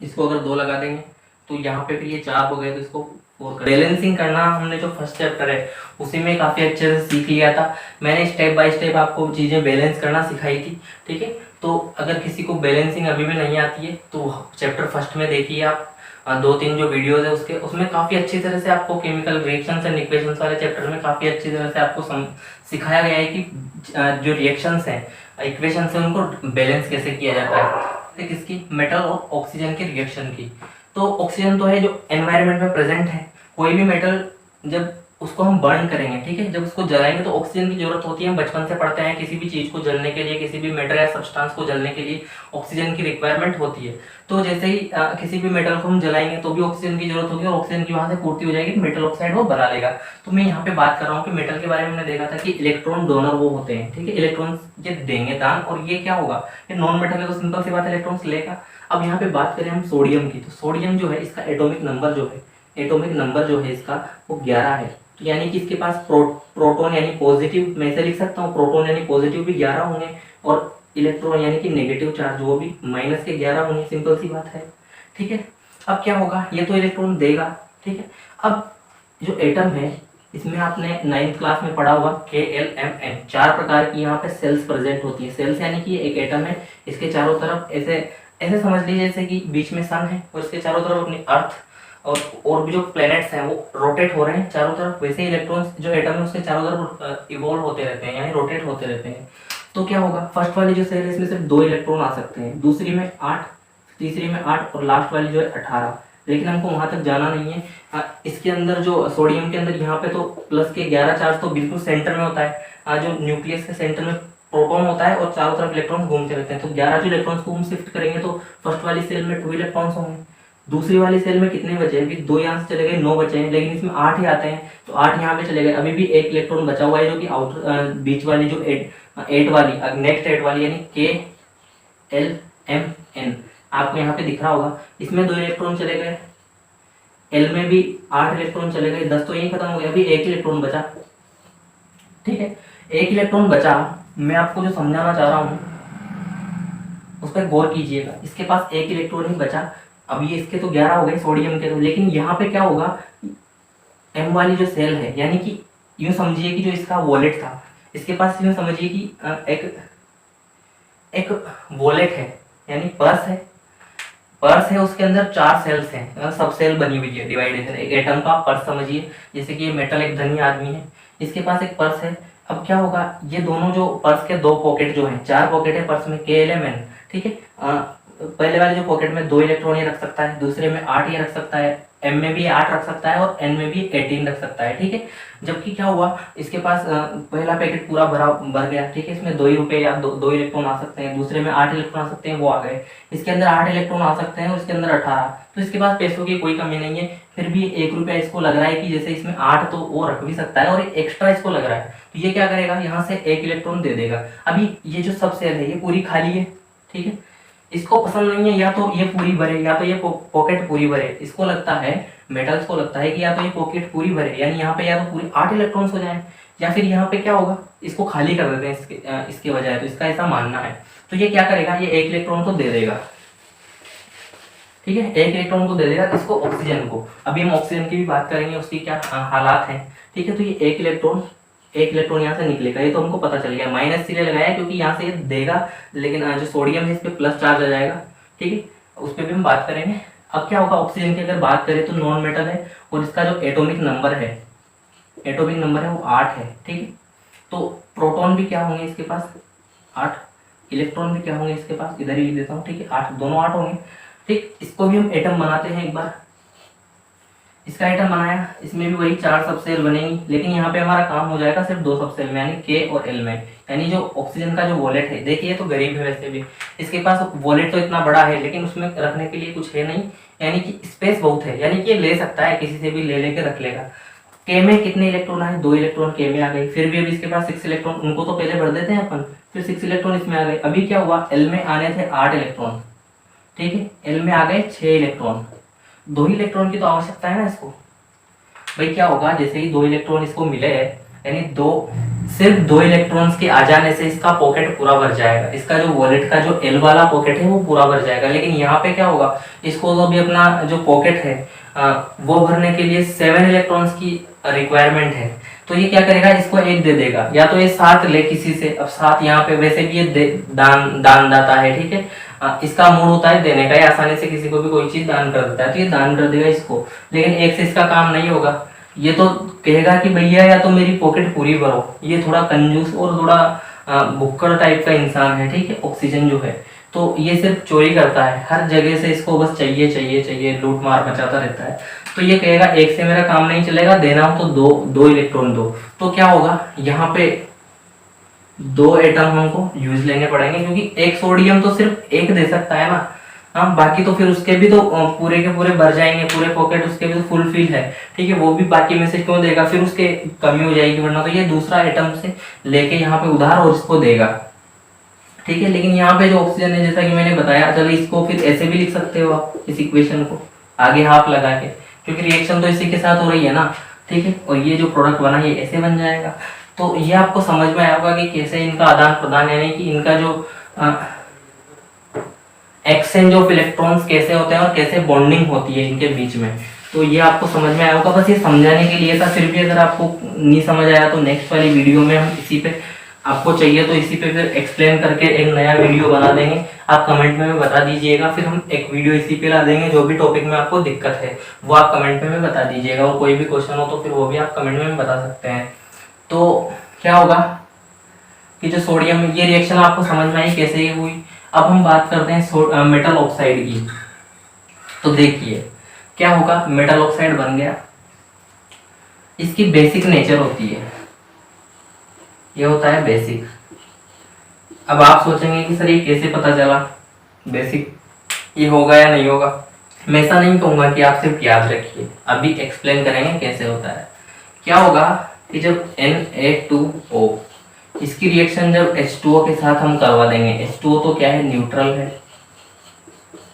इसको अगर 2 लगा देंगे तो यहाँ पे फिर ये 4 हो गए, तो इसको 4 कर। बैलेंसिंग करना हमने जो फर्स्ट चैप्टर है उसी में काफ़ी अच्छे से सीख लिया था। मैंने स्टेप बाय स्टेप आपको चीज़ें बैलेंस करना सिखाई थी। ठीक है, तो अगर किसी को बैलेंसिंग अभी भी नहीं आती है तो चैप्टर फर्स्ट में देखिए आप, 2-3 जो वीडियोज है उसमें काफ़ी अच्छी तरह से आपको केमिकल रिएक्शंस एंड इक्वेशंस वाले चैप्टर में काफ़ी अच्छी तरह से आपको सिखाया गया है कि जो रिएक्शंस हैं, इक्वेशंस हैं, उनको बैलेंस कैसे किया जाता है। किसकी, मेटल और ऑक्सीजन की रिएक्शन की। तो ऑक्सीजन तो है जो एनवायरनमेंट में प्रेजेंट है। कोई भी मेटल जब उसको हम बर्न करेंगे, ठीक है, जब उसको जलाएंगे तो ऑक्सीजन की जरूरत होती है। हम बचपन से पढ़ते हैं किसी भी चीज़ को जलने के लिए, किसी भी मेटल या सब्सटेंस को जलने के लिए ऑक्सीजन की रिक्वायरमेंट होती है। तो जैसे ही किसी भी मेटल को हम जलाएंगे तो भी ऑक्सीजन की जरूरत होगी और ऑक्सीजन की वहाँ से पूर्ति हो जाएगी, मेटल ऑक्साइड वो बना लेगा। तो मैं यहाँ पे बात कर रहा हूँ कि मेटल के बारे में हमने देखा था कि इलेक्ट्रॉन डोनर वो होते हैं। ठीक है, इलेक्ट्रॉन ये देंगे दान, और ये क्या होगा, ये नॉन मेटल है तो सिंपल सी बात है, इलेक्ट्रॉन्स लेगा। अब यहाँ पे बात करें हम सोडियम की, तो सोडियम जो है इसका एटॉमिक नंबर जो है इसका वो 11 है। तो यानी कि इसके पास प्रोटॉन यानी पॉजिटिव, मैं इसे लिख सकता हूँ, प्रोटॉन यानी पॉजिटिव भी 11 होंगे, और इलेक्ट्रॉन यानी कि नेगेटिव चार्ज वो भी माइनस के 11 होंगे। सिंपल सी बात है। ठीक है, अब क्या होगा, ये तो इलेक्ट्रॉन देगा। ठीक है, अब जो एटम है इसमें आपने 9th क्लास में पढ़ा होगा KLMN, 4 प्रकार की यहाँ पे सेल्स प्रेजेंट होती है। सेल्स यानी कि एक एटम है, इसके चारों तरफ ऐसे समझ लीजिए जैसे कि बीच में सन है और इसके चारों तरफ अपनी अर्थ और भी जो प्लैनेट्स हैं वो रोटेट हो रहे हैं चारों तरफ। वैसे ही इलेक्ट्रॉन्स जो एटम है उसके चारों तरफ इवॉल्व होते रहते हैं, यानी रोटेट होते रहते हैं। तो क्या होगा, फर्स्ट वाली जो सेल है इसमें सिर्फ 2 इलेक्ट्रॉन आ सकते हैं, दूसरी में 8, तीसरी में 8, और लास्ट वाली जो है 18। लेकिन हमको वहां तक जाना नहीं है। इसके अंदर जो सोडियम के अंदर यहाँ पे तो प्लस के 11 चार्ज तो बिल्कुल सेंटर में होता है। जो न्यूक्लियस के सेंटर में प्रोटॉन होता है और चारों तरफ इलेक्ट्रॉन घूमते रहते हैं। तो 11 जो इलेक्ट्रॉन्स को हम शिफ्ट करेंगे तो फर्स्ट वाली सेल में 2 इलेक्ट्रॉन्स होंगे, दूसरी वाली सेल में कितने बचे हैं, 2 यहाँ से चले गए, 9 बचे हैं, लेकिन इसमें 8 ही आते हैं, तो 8 यहाँ पे चले गए। अभी भी 1 इलेक्ट्रॉन बचा हुआ है जो कि आउटर बीच वाली जो 8 वाली नेक्स्ट 8 वाली यानी KLMN आपको यहाँ पे दिख रहा होगा, इसमें 2 इलेक्ट्रॉन चले गए, एल में भी 8 इलेक्ट्रॉन चले गए, 10 तो यही खत्म हो गया, अभी 1 इलेक्ट्रॉन बचा। ठीक है, 1 इलेक्ट्रॉन बचा। मैं आपको जो समझाना चाह रहा हूँ उस पर गौर कीजिएगा। इसके पास 1 इलेक्ट्रॉन ही बचा। अब ये इसके तो 11 हो गए सोडियम के, तो लेकिन यहाँ पे क्या होगा, M वाली जो सेल है, यानी कि यूं समझिए कि जो इसका वॉलेट था, इसके पास यूं समझिए कि एक वॉलेट है, यानी पर्स है, उसके अंदर 4 सेल्स हैं, सब सेल बनी हुई है, डिवाइडेशन। एक एटम का पर्स समझिए, जैसे कि ये मेटल एक धनी आदमी है, इसके पास एक पर्स है। अब क्या होगा, ये दोनों जो पर्स के 2 पॉकेट जो हैं, 4 पॉकेट है पर्स में, KLMN। ठीक है, पहले वाले जो पॉकेट में 2 इलेक्ट्रॉन ये रख सकता है, दूसरे में 8 ये रख सकता है, M में भी 8 रख सकता है और N में भी 18 रख सकता है। ठीक है, जबकि क्या हुआ, इसके पास पहला पैकेट पूरा भर गया। ठीक है, इसमें 2 ही रुपए या 2 इलेक्ट्रॉन आ सकते हैं, दूसरे में 8 इलेक्ट्रॉन आ सकते हैं, वो आ गए। इसके अंदर 8 इलेक्ट्रॉन आ सकते हैं और इसके अंदर 18, तो इसके पास पैसों की कोई कमी नहीं है। फिर भी 1 रुपया इसको लग रहा है कि जैसे इसमें 8 तो वो रख भी सकता है और एक्स्ट्रा इसको लग रहा है, तो ये क्या करेगा, यहाँ से 1 इलेक्ट्रॉन दे देगा। अभी ये जो सब सेल है ये पूरी खाली है। ठीक है, इसको पसंद नहीं है या तो ये पूरी भरे या तो ये पॉकेट पूरी भरे। इसको लगता है, मेटल्स को लगता है कि या तो ये पॉकेट पूरी भरे, यानी यहाँ पे या तो पूरी 8 इलेक्ट्रॉन्स हो जाए, या फिर यहाँ पे क्या होगा, इसको खाली कर देते हैं इसके बजाय। तो इसका ऐसा मानना है। तो ये क्या करेगा, ये 1 इलेक्ट्रॉन को दे देगा। ठीक है, 1 इलेक्ट्रॉन को दे देगा इसको, ऑक्सीजन को। अभी हम ऑक्सीजन की भी बात करेंगे, उसकी क्या हालात हैं। ठीक है, तो ये 1 इलेक्ट्रॉन यहाँ से निकलेगा, ये तो हमको पता चल गया। माइनस इसलिए लगाया क्योंकि यहाँ से ये देगा, लेकिन जो सोडियम है इस पर प्लस चार्ज आ जाएगा। ठीक है, उस पर भी हम बात करेंगे। अब क्या होगा, ऑक्सीजन की अगर बात करें तो नॉन मेटल है और इसका जो एटॉमिक नंबर है वो 8 है, ठीक है। तो प्रोटॉन भी क्या होंगे इसके पास 8, इलेक्ट्रॉन भी क्या होंगे इसके पास, इधर ही लिख देता हूँ, ठीक है, 8, दोनों 8 होंगे, ठीक। इसको भी हम एटम बनाते हैं एक बार, इसका एटम बनाया, इसमें भी वही 4 सब सेल बनेंगी, लेकिन यहाँ पे हमारा काम हो जाएगा सिर्फ 2 सब सेल में, यानी के और एल में। यानी जो ऑक्सीजन का जो वॉलेट है, देखिए तो गरीब है वैसे भी, इसके पास वॉलेट तो इतना बड़ा है लेकिन उसमें रखने के लिए कुछ है नहीं, यानी कि स्पेस बहुत है, यानी कि ये ले सकता है, किसी से भी ले लेके रख लेगा। के में कितने इलेक्ट्रॉन आए, 2 इलेक्ट्रॉन के में आ गए, फिर भी अभी इसके पास 6 इलेक्ट्रॉन, उनको तो पहले भर देते हैं अपन, फिर 6 इलेक्ट्रॉन इसमें आ गए। अभी क्या हुआ, एल में आने थे 8 इलेक्ट्रॉन, ठीक है, एल में आ गए 6 इलेक्ट्रॉन, 2 ही इलेक्ट्रॉन की तो आवश्यकता है ना इसको। भाई क्या होगा, जैसे ही 2 इलेक्ट्रॉन इसको मिले हैं, यानी सिर्फ 2 इलेक्ट्रॉन्स के आ जाने से इसका पॉकेट पूरा भर जाएगा, इसका जो वॉलेट का जो एल वाला पॉकेट है वो पूरा भर जाएगा। लेकिन यहाँ पे क्या होगा, इसको तो भी अपना जो पॉकेट है वो भरने के लिए 7 इलेक्ट्रॉन्स की रिक्वायरमेंट है। तो ये क्या करेगा, इसको 1 दे देगा, या तो ये 7 ले किसी से। अब 7 यहाँ पे वैसे भी ये दानदाता है, ठीक है, इसका मूड होता है देने का, ये आसानी से किसी को भी कोई चीज दान कर देता है, तो ये दान कर देगा इसको। लेकिन 1 से इसका काम नहीं होगा, ये तो कहेगा कि भैया या तो मेरी पॉकेट पूरी भरो। ये थोड़ा कंजूस और थोड़ा भुक्कड़ टाइप का इंसान है, ठीक है, ऑक्सीजन जो है, तो ये सिर्फ चोरी करता है, हर जगह से इसको बस चाहिए चाहिए चाहिए, लूट मार मचाता रहता है। तो ये कहेगा 1 से मेरा काम नहीं चलेगा, देना हो तो दो इलेक्ट्रॉन दो। तो क्या होगा, यहाँ पे 2 एटम हमको यूज लेने पड़ेंगे, क्योंकि एक सोडियम तो सिर्फ 1 दे सकता है ना, हाँ, बाकी तो फिर उसके भी तो पूरे के पूरे भर जाएंगे, पूरे पॉकेट उसके भी तो फुल फिल है, ठीक है, वो भी बाकी में से क्यों देगा, फिर उसके कमी हो जाएगी, वरना तो ये दूसरा एटम से लेके यहाँ पे उधार और इसको देगा, ठीक है। लेकिन यहाँ पे जो ऑक्सीजन है, जैसा कि मैंने बताया, चलो इसको फिर ऐसे भी लिख सकते हो आप, इस इक्वेशन को आगे हाफ लगा के, क्योंकि रिएक्शन तो इसी के साथ हो रही है ना, ठीक है, और ये जो प्रोडक्ट बना ये ऐसे बन जाएगा। तो ये आपको समझ में आया होगा कि कैसे इनका आदान प्रदान, यानी कि इनका जो एक्सचेंज ऑफ इलेक्ट्रॉन्स कैसे होते हैं और कैसे बॉन्डिंग होती है इनके बीच में। तो ये आपको समझ में आया होगा, बस ये समझाने के लिए था। फिर भी अगर आपको नहीं समझ आया तो नेक्स्ट वाली वीडियो में हम इसी पे, आपको चाहिए तो इसी पे फिर एक्सप्लेन करके एक नया वीडियो बना देंगे, आप कमेंट में बता दीजिएगा, फिर हम एक वीडियो इसी पे ला देंगे। जो भी टॉपिक में आपको दिक्कत है वो आप कमेंट में बता दीजिएगा, और कोई भी क्वेश्चन हो तो फिर वो भी आप कमेंट में बता सकते हैं। तो क्या होगा कि जो सोडियम, ये रिएक्शन आपको समझ में आई कैसे ये हुई। अब हम बात करते हैं मेटल ऑक्साइड की। तो देखिए क्या होगा, मेटल ऑक्साइड बन गया, इसकी बेसिक नेचर होती है, ये होता है बेसिक। अब आप सोचेंगे कि सर ये कैसे पता चला बेसिक, ये होगा या नहीं होगा। मैं ऐसा नहीं कहूंगा कि आप सिर्फ याद रखिए, अभी एक्सप्लेन करेंगे कैसे होता है। क्या होगा कि जब Na2O, इसकी रिएक्शन जब H2O के साथ हम करवा देंगे, H2O तो क्या है, न्यूट्रल है,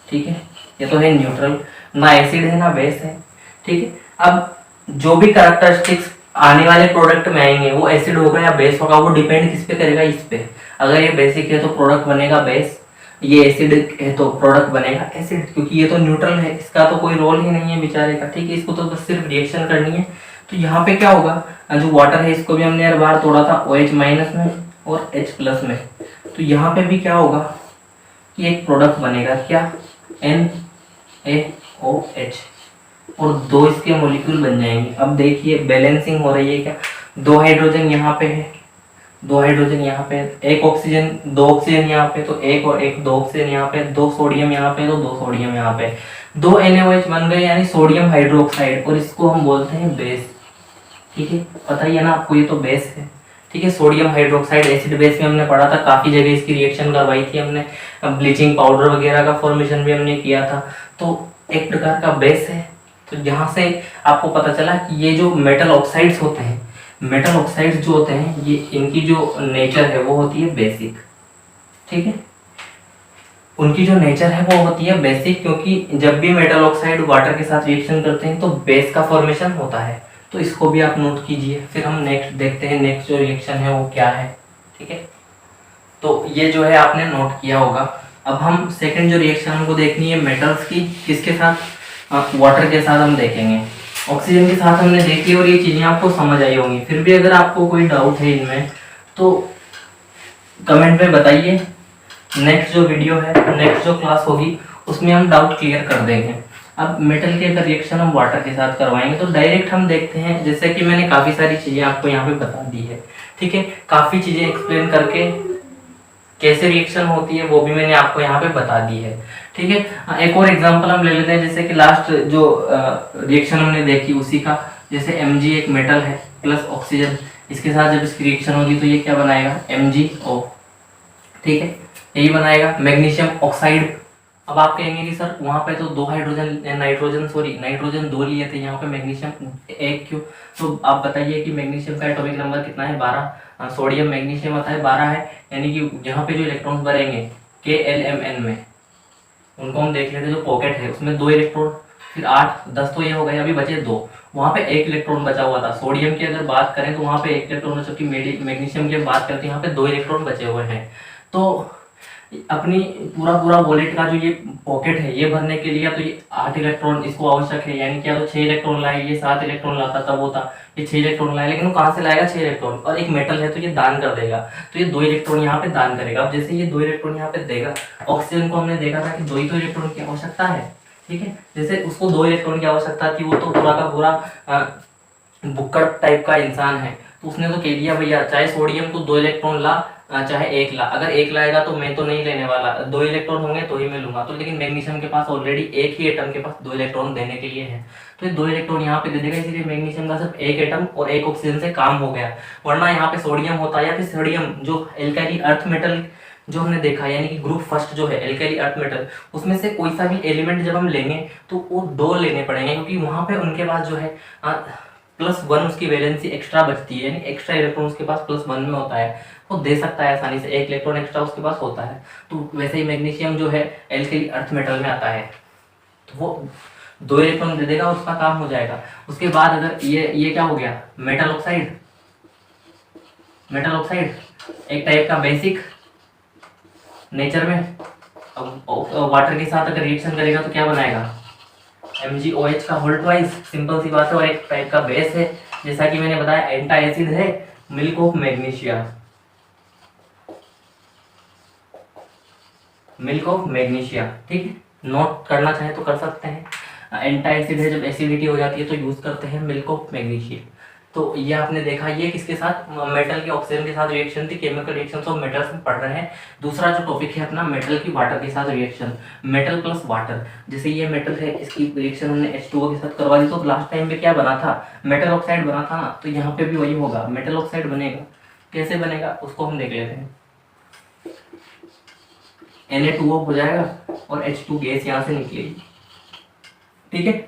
ठीक है, ये तो है न्यूट्रल, ना एसिड है ना बेस है, ठीक है। अब जो भी कैरेक्टरिस्टिक्स आने वाले प्रोडक्ट में आएंगे वो एसिड होगा या बेस होगा, वो डिपेंड किस पे करेगा, इस पे। अगर ये बेसिक है तो प्रोडक्ट बनेगा बेस, ये एसिड है तो प्रोडक्ट बनेगा एसिड, क्योंकि ये तो न्यूट्रल है, इसका तो कोई रोल ही नहीं है बेचारे का, ठीक है, इसको तो बस सिर्फ रिएक्शन करनी है। तो यहाँ पे क्या होगा, जो वाटर है इसको भी हमने हर बार तोड़ा था OH- में और H+ में, तो यहाँ पे भी क्या होगा कि एक प्रोडक्ट बनेगा, क्या, NaOH, और 2 इसके मॉलिक्यूल बन जाएंगे। अब देखिए बैलेंसिंग हो रही है, क्या, 2 हाइड्रोजन यहाँ पे है, 2 हाइड्रोजन यहाँ पे, 1 ऑक्सीजन, 2 ऑक्सीजन यहाँ पे, तो 1 और 1, 2 ऑक्सीजन यहाँ पे, 2 सोडियम यहाँ पे, तो 2 सोडियम यहाँ पे, 2 NaOH बन गए, यानी सोडियम हाइड्रोक्साइड, और इसको हम बोलते हैं बेस, ठीक है, पता ही है ना आपको, ये तो बेस है, ठीक है। सोडियम हाइड्रोक्साइड एसिड बेस में हमने पढ़ा था, काफी जगह इसकी रिएक्शन करवाई थी हमने, ब्लीचिंग पाउडर वगैरह का फॉर्मेशन भी हमने किया था, तो एक प्रकार का बेस है। तो यहाँ से आपको पता चला कि ये जो मेटल ऑक्साइड्स होते हैं, मेटल ऑक्साइड्स जो होते हैं, ये इनकी जो नेचर है वो होती है बेसिक, ठीक है, उनकी जो नेचर है वो होती है बेसिक, क्योंकि जब भी मेटल ऑक्साइड वाटर के साथ रिएक्शन करते हैं तो बेस का फॉर्मेशन होता है। तो इसको भी आप नोट कीजिए, फिर हम नेक्स्ट देखते हैं, नेक्स्ट जो रिएक्शन है वो क्या है, ठीक है। तो ये जो है आपने नोट किया होगा। अब हम सेकंड जो रिएक्शन हमको देखनी है मेटल्स की, किसके साथ, वाटर के साथ हम देखेंगे, ऑक्सीजन के साथ हमने देखी, और ये चीजें आपको समझ आई होंगी। फिर भी अगर आपको कोई डाउट है इनमें तो कमेंट में बताइए, नेक्स्ट जो वीडियो है, नेक्स्ट जो क्लास होगी उसमें हम डाउट क्लियर कर देंगे। अब मेटल के अगर रिएक्शन हम वाटर के साथ करवाएंगे तो डायरेक्ट हम देखते हैं, जैसे कि मैंने काफ़ी सारी चीज़ें आपको यहाँ पे बता दी है, ठीक है, काफ़ी चीज़ें एक्सप्लेन करके कैसे रिएक्शन होती है वो भी मैंने आपको यहाँ पे बता दी है, ठीक है। एक और एग्जांपल हम ले लेते हैं, जैसे कि लास्ट जो रिएक्शन हमने देखी उसी का, जैसे Mg एक मेटल है प्लस ऑक्सीजन, इसके साथ जब इसकी रिएक्शन होगी तो ये क्या बनाएगा, MgO, ठीक है, यही बनाएगा मैग्नीशियम ऑक्साइड। अब आप कहेंगे कि सर वहाँ पे तो दो नाइट्रोजन दो लिए थे, यहाँ पे मैग्नीशियम एक क्यों? तो आप बताइए कि मैग्नीशियम का एटॉमिक नंबर कितना है, 12, सोडियम मैग्नीशियम आता है 12 है, यानी कि यहाँ पे जो इलेक्ट्रॉन्स भरेंगे KLMN में, उनको हम देख लेते हैं, जो पॉकेट है उसमें 2 इलेक्ट्रॉन, फिर 8 10 तो ये हो गए, अभी बचे 2, वहाँ पे 1 इलेक्ट्रॉन बचा हुआ था। सोडियम की अगर बात करें तो वहाँ पे 1 इलेक्ट्रॉन, जबकि मैग्नीशियम की बात करते हैं यहाँ पे 2 इलेक्ट्रॉन बचे हुए हैं। तो अपनी पूरा वॉलेट का जो ये पॉकेट है ये भरने के लिए तो ये 8 इलेक्ट्रॉन इसको आवश्यक है, यानी कि या तो 6 इलेक्ट्रॉन लाए, ये 7 इलेक्ट्रॉन लाता तब होता, ये 6 इलेक्ट्रॉन लाए, लेकिन वो कहाँ से लाएगा 6 इलेक्ट्रॉन, और एक मेटल है तो ये दान कर देगा, तो ये 2 इलेक्ट्रॉन यहाँ पे दान करेगा। अब जैसे ये 2 इलेक्ट्रॉन यहाँ पे देगा, ऑक्सीजन को हमने देखा था कि 2 ही तो इलेक्ट्रॉन की आवश्यकता है, ठीक है, जैसे उसको 2 इलेक्ट्रॉन की आवश्यकता थी, वो तो पूरा का पूरा बुक्कड़ टाइप का इंसान है, तो उसने तो कह दिया भैया चाहे सोडियम तो 2 इलेक्ट्रॉन ला, चाहे 1 ला, अगर 1 लाएगा तो मैं तो नहीं लेने वाला, 2 इलेक्ट्रॉन होंगे तो ही मैं लूंगा। तो लेकिन मैग्नीशियम के पास ऑलरेडी एक ही एटम के पास 2 इलेक्ट्रॉन देने के लिए है, तो ये 2 इलेक्ट्रॉन यहाँ पे दे देगा, इसलिए मैग्नीशियम का सिर्फ एक एटम और एक ऑक्सीजन से काम हो गया। वरना यहाँ पे सोडियम होता या फिर सोडियम जो एल्काइल अर्थ मेटल जो हमने देखा, यानी कि ग्रुप फर्स्ट जो है एल्काइल अर्थ मेटल, उसमें से कोई सा भी एलिमेंट जब हम लेंगे तो वो 2 लेने पड़ेंगे, क्योंकि वहां पे उनके पास जो है +1 उसकी वैलेंसी एक्स्ट्रा बचती है, यानी एक्स्ट्रा इलेक्ट्रॉन उसके पास +1 में होता है, वो दे सकता है आसानी से, 1 इलेक्ट्रॉन एक्स्ट्रा उसके पास होता है। तो वैसे ही मैग्नीशियम जो है एल्काइल अर्थ मेटल में आता है, तो वो 2 इलेक्ट्रॉन दे देगा, उसका काम हो जाएगा। उसके बाद अगर ये क्या हो गया, मेटल ऑक्साइड एक टाइप का बेसिक नेचर में, अब वाटर के साथ अगर रिएक्शन करेगा तो क्या बनाएगा, MgOH का होल ट्वाइस, सिंपल सी बात है, और एक टाइप का बेस है, जैसा कि मैंने बताया एंटा एसिड है, मिल्क ऑफ मैग्नीशिया, ठीक है, नोट करना चाहे तो कर सकते हैं। एंटा एसिड है, जब एसिडिटी हो जाती है तो यूज करते हैं मिल्क ऑफ मैग्नीशिया। तो ये आपने देखा, ये किसके साथ, मेटल के ऑक्सीजन के साथ रिएक्शन थी, केमिकल रिएक्शन ऑफ मेटल्स में पढ़ रहे हैं। दूसरा जो टॉपिक है अपना मेटल की वाटर के साथ रिएक्शन, मेटल प्लस वाटर, जैसे ये मेटल है इसकी रिएक्शन हमने H2O के साथ करवा दी, तो लास्ट टाइम पे क्या बना था, मेटल ऑक्साइड बना था ना, तो यहाँ पे भी वही होगा, मेटल ऑक्साइड बनेगा। कैसे बनेगा उसको हम देख लेते हैं, Na2O हो जाएगा और H2 गैस यहाँ से निकलेगी, ठीक है,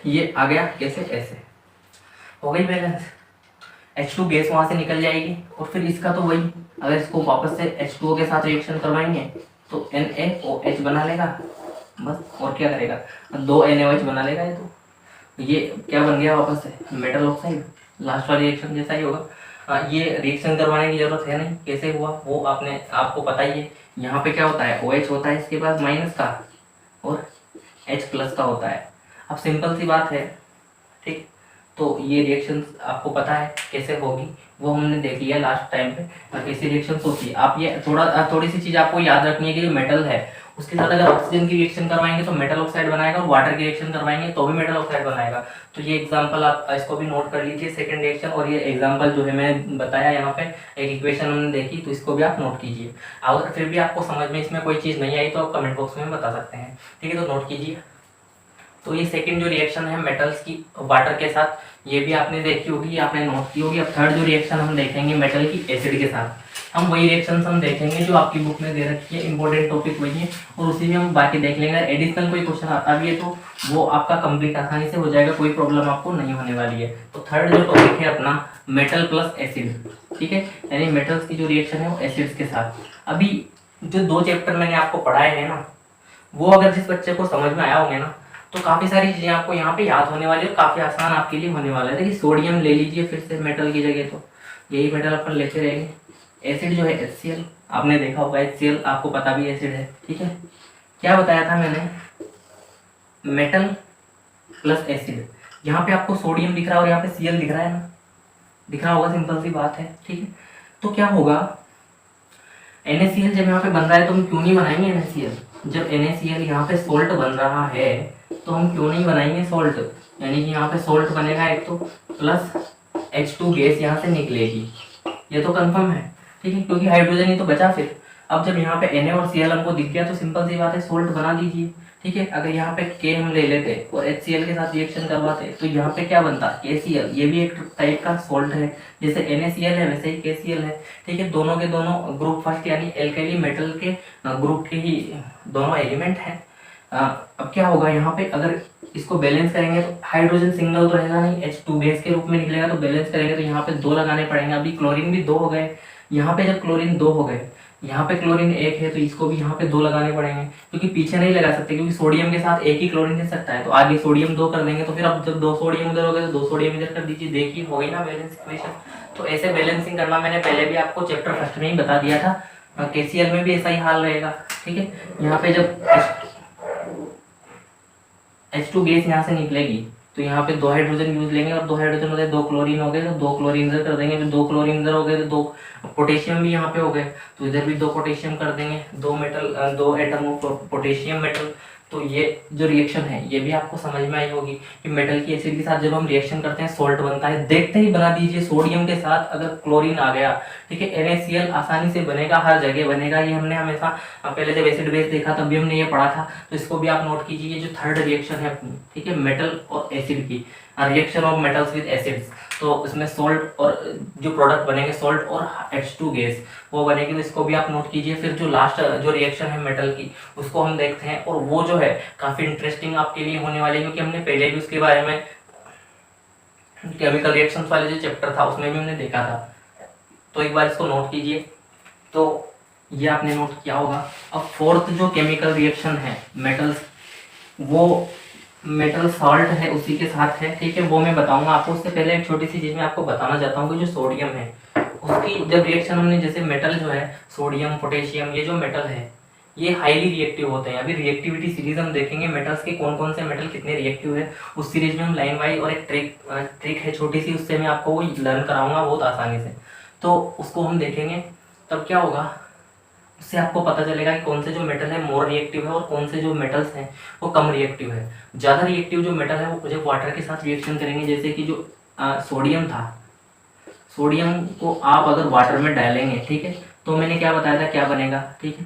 ये आ गया कैसे, ऐसे हो गई बैलेंस, H2 गैस वहां से निकल जाएगी, और फिर इसका तो वही, अगर इसको वापस से H2O के साथ रिएक्शन करवाएंगे तो NaOH बना लेगा बस, और क्या करेगा, 2 NaOH बना लेगा, ये क्या बन गया वापस से, मेटल ऑक्साइड। लास्ट वाला रिएक्शन जैसा ही होगा। ये रिएक्शन करवाने की जरूरत है नहीं, कैसे हुआ वो आपको पता ही है। यहाँ पे क्या होता है, OH होता है इसके पास माइनस का और H प्लस का होता है। अब सिंपल सी बात है, ठीक, तो ये रिएक्शन आपको पता है कैसे होगी, वो हमने देख लिया लास्ट टाइम पे, कैसी रिएक्शन होती है। आप ये थोड़ी सी चीज़ आपको याद रखनी है कि जो मेटल है उसके साथ अगर ऑक्सीजन की रिएक्शन करवाएंगे तो मेटल ऑक्साइड बनाएगा, और वाटर की रिएक्शन करवाएंगे तो भी मेटल ऑक्साइड बनाएगा। तो ये एग्जांपल आप इसको भी नोट कर लीजिए, सेकंड रिएक्शन, और ये एग्जांपल जो है मैंने बताया यहाँ पे, एक इक्वेशन हमने देखी, तो इसको भी आप नोट कीजिए। अगर फिर भी आपको समझ में इसमें कोई चीज़ नहीं आई तो आप कमेंट बॉक्स में बता सकते हैं, ठीक है, तो नोट कीजिए। तो ये सेकंड जो रिएक्शन है मेटल्स की वाटर के साथ, ये भी आपने देखी होगी, आपने नोट की होगी। अब थर्ड जो रिएक्शन हम देखेंगे मेटल की एसिड के साथ, हम वही रिएक्शंस हम देखेंगे जो आपकी बुक में दे रखी है, इंपॉर्टेंट टॉपिक वही है, और उसी में हम बाकी देख लेंगे। एडिशनल कोई क्वेश्चन आता भी है तो वो आपका कंप्लीट आसानी से हो जाएगा, कोई प्रॉब्लम आपको नहीं होने वाली है। तो थर्ड जो टॉपिक है अपना मेटल प्लस एसिड, ठीक है, यानी मेटल्स की जो रिएक्शन है वो एसिड्स के साथ। अभी जो 2 चैप्टर मैंने आपको पढ़ाए हैं ना, वो अगर जिस बच्चे को समझ में आया होंगे ना, तो काफ़ी सारी चीज़ें आपको यहाँ पे याद होने वाली है, काफ़ी आसान आपके लिए होने वाला है। देखिए सोडियम ले लीजिए फिर से मेटल की जगह, तो यही मेटल अपन लेते रहेंगे। एसिड जो है HCl, आपने देखा होगा HCl, आपको पता भी एसिड है, ठीक है। क्या बताया था मैंने, मेटल प्लस एसिड, यहाँ पे आपको सोडियम दिख रहा है और यहाँ पे Cl दिख रहा है ना, दिख रहा होगा, सिंपल सी बात है, ठीक है। तो क्या होगा, NaCl जब यहाँ पे बन रहा है तो हम क्यों नहीं बनाएंगे NaCl, जब NaCl यहाँ पे सोल्ट बन रहा है तो हम क्यों नहीं बनाएंगे सोल्ट, यानी कि यहाँ पे सोल्ट बनेगा एक तो, प्लस H2 गैस यहाँ से निकलेगी, ये तो कंफर्म है, ठीक है, क्योंकि हाइड्रोजन ही तो बचा फिर। अब जब यहाँ पे Na और Cl हमको दिख गया तो सिंपल सी बात है, सोल्ट बना दीजिए, ठीक है। अगर यहाँ पे K हम ले लेते और HCl के साथ रिएक्शन करवाते तो यहाँ पे क्या बनता, KCl, ये भी एक टाइप का सोल्ट है, जैसे NaCl है वैसे ही KCl है, ठीक है। दोनों के दोनों ग्रुप फर्स्ट यानी एल्काइली मेटल के ग्रुप के ही दोनों एलिमेंट हैं। अब क्या होगा यहाँ पे, अगर इसको बैलेंस करेंगे तो हाइड्रोजन सिंगल तो रहेगा नहीं, H2 गैस के रूप में निकलेगा, तो बैलेंस करेंगे तो यहाँ पे 2 लगाने पड़ेंगे। अभी क्लोरीन भी 2 हो गए, यहाँ पे जब क्लोरीन 2 हो गए, यहाँ पे क्लोरीन 1 है तो इसको भी यहाँ पे 2 लगाने पड़ेंगे, क्योंकि पीछे नहीं लगा सकते, क्योंकि सोडियम के साथ एक ही क्लोरीन दे सकता है, तो आगे सोडियम 2 कर देंगे। तो फिर अब जब 2 सोडियम उधर हो गए तो 2 सोडियम इधर कर दीजिए, देखिए हो गई ना बैलेंस इक्वेशन। तो ऐसे बैलेंसिंग करना मैंने पहले भी आपको चैप्टर फर्स्ट में ही बता दिया था। KCl में भी ऐसा ही हाल रहेगा, ठीक है। यहाँ पे जब H2 गैस यहाँ से निकलेगी तो यहाँ पे 2 हाइड्रोजन यूज लेंगे, और 2 हाइड्रोजन हो गए 2 क्लोरीन हो गए, तो 2 क्लोरीन इधर कर देंगे, फिर 2 क्लोरीन इधर हो गए तो 2 पोटेशियम भी यहाँ पे हो गए, तो इधर भी 2 पोटेशियम कर देंगे, 2 एटम ऑफ पोटेशियम मेटल। तो ये जो रिएक्शन है ये भी आपको समझ में आई होगी कि मेटल की एसिड के साथ जब हम रिएक्शन करते हैं सोल्ट बनता है। देखते ही बना दीजिए, सोडियम के साथ अगर क्लोरीन आ गया, ठीक है, NaCl आसानी से बनेगा, हर जगह बनेगा। ये हमने हमेशा पहले जब एसिड बेस देखा तब भी हमने ये पढ़ा था, तो इसको भी आप नोट कीजिए। जो थर्ड रिएक्शन है अपनी, ठीक है, मेटल और एसिड की, reaction of metals with acids, तो इसमें सोल्ट और जो प्रोडक्ट बनेंगे सोल्ट और H2 गैस वो बनेगी, तो इसको भी आप नोट कीजिए। फिर जो लास्ट जो रिएक्शन है मेटल की उसको हम देखते हैं, और वो जो है काफी इंटरेस्टिंग आपके लिए होने वाली है, क्योंकि हमने पहले भी उसके बारे में केमिकल रिएक्शंस वाले जो चैप्टर था उसमें भी हमने देखा था, तो एक बार इसको नोट कीजिए। तो ये आपने नोट किया होगा। अब फोर्थ जो केमिकल रिएक्शन है मेटल्स, वो मेटल सॉल्ट है उसी के साथ है, ठीक है, वो मैं बताऊंगा आपको। उससे पहले एक छोटी सी चीज मैं आपको बताना चाहता हूँ कि जो सोडियम है उसकी जब रिएक्शन हमने, जैसे मेटल जो है सोडियम पोटेशियम, ये जो मेटल है ये हाईली रिएक्टिव होते हैं। अभी रिएक्टिविटी सीरीज हम देखेंगे मेटल्स के, कौन कौन से मेटल कितने रिएक्टिव है, उस सीरीज में हम लाइन वाइज, और एक ट्रिक है छोटी सी, उससे मैं आपको वो लर्न कराऊंगा बहुत आसानी से, तो उसको हम देखेंगे। तब क्या होगा, उससे आपको पता चलेगा कि कौन से जो मेटल है मोर रिएक्टिव है और कौन से जो मेटल्स हैं वो कम रिएक्टिव है। ज़्यादा रिएक्टिव जो मेटल है वो जब वाटर के साथ रिएक्शन करेंगे, जैसे कि जो सोडियम था, सोडियम को आप अगर वाटर में डालेंगे, ठीक है, तो मैंने क्या बताया था क्या बनेगा, ठीक है,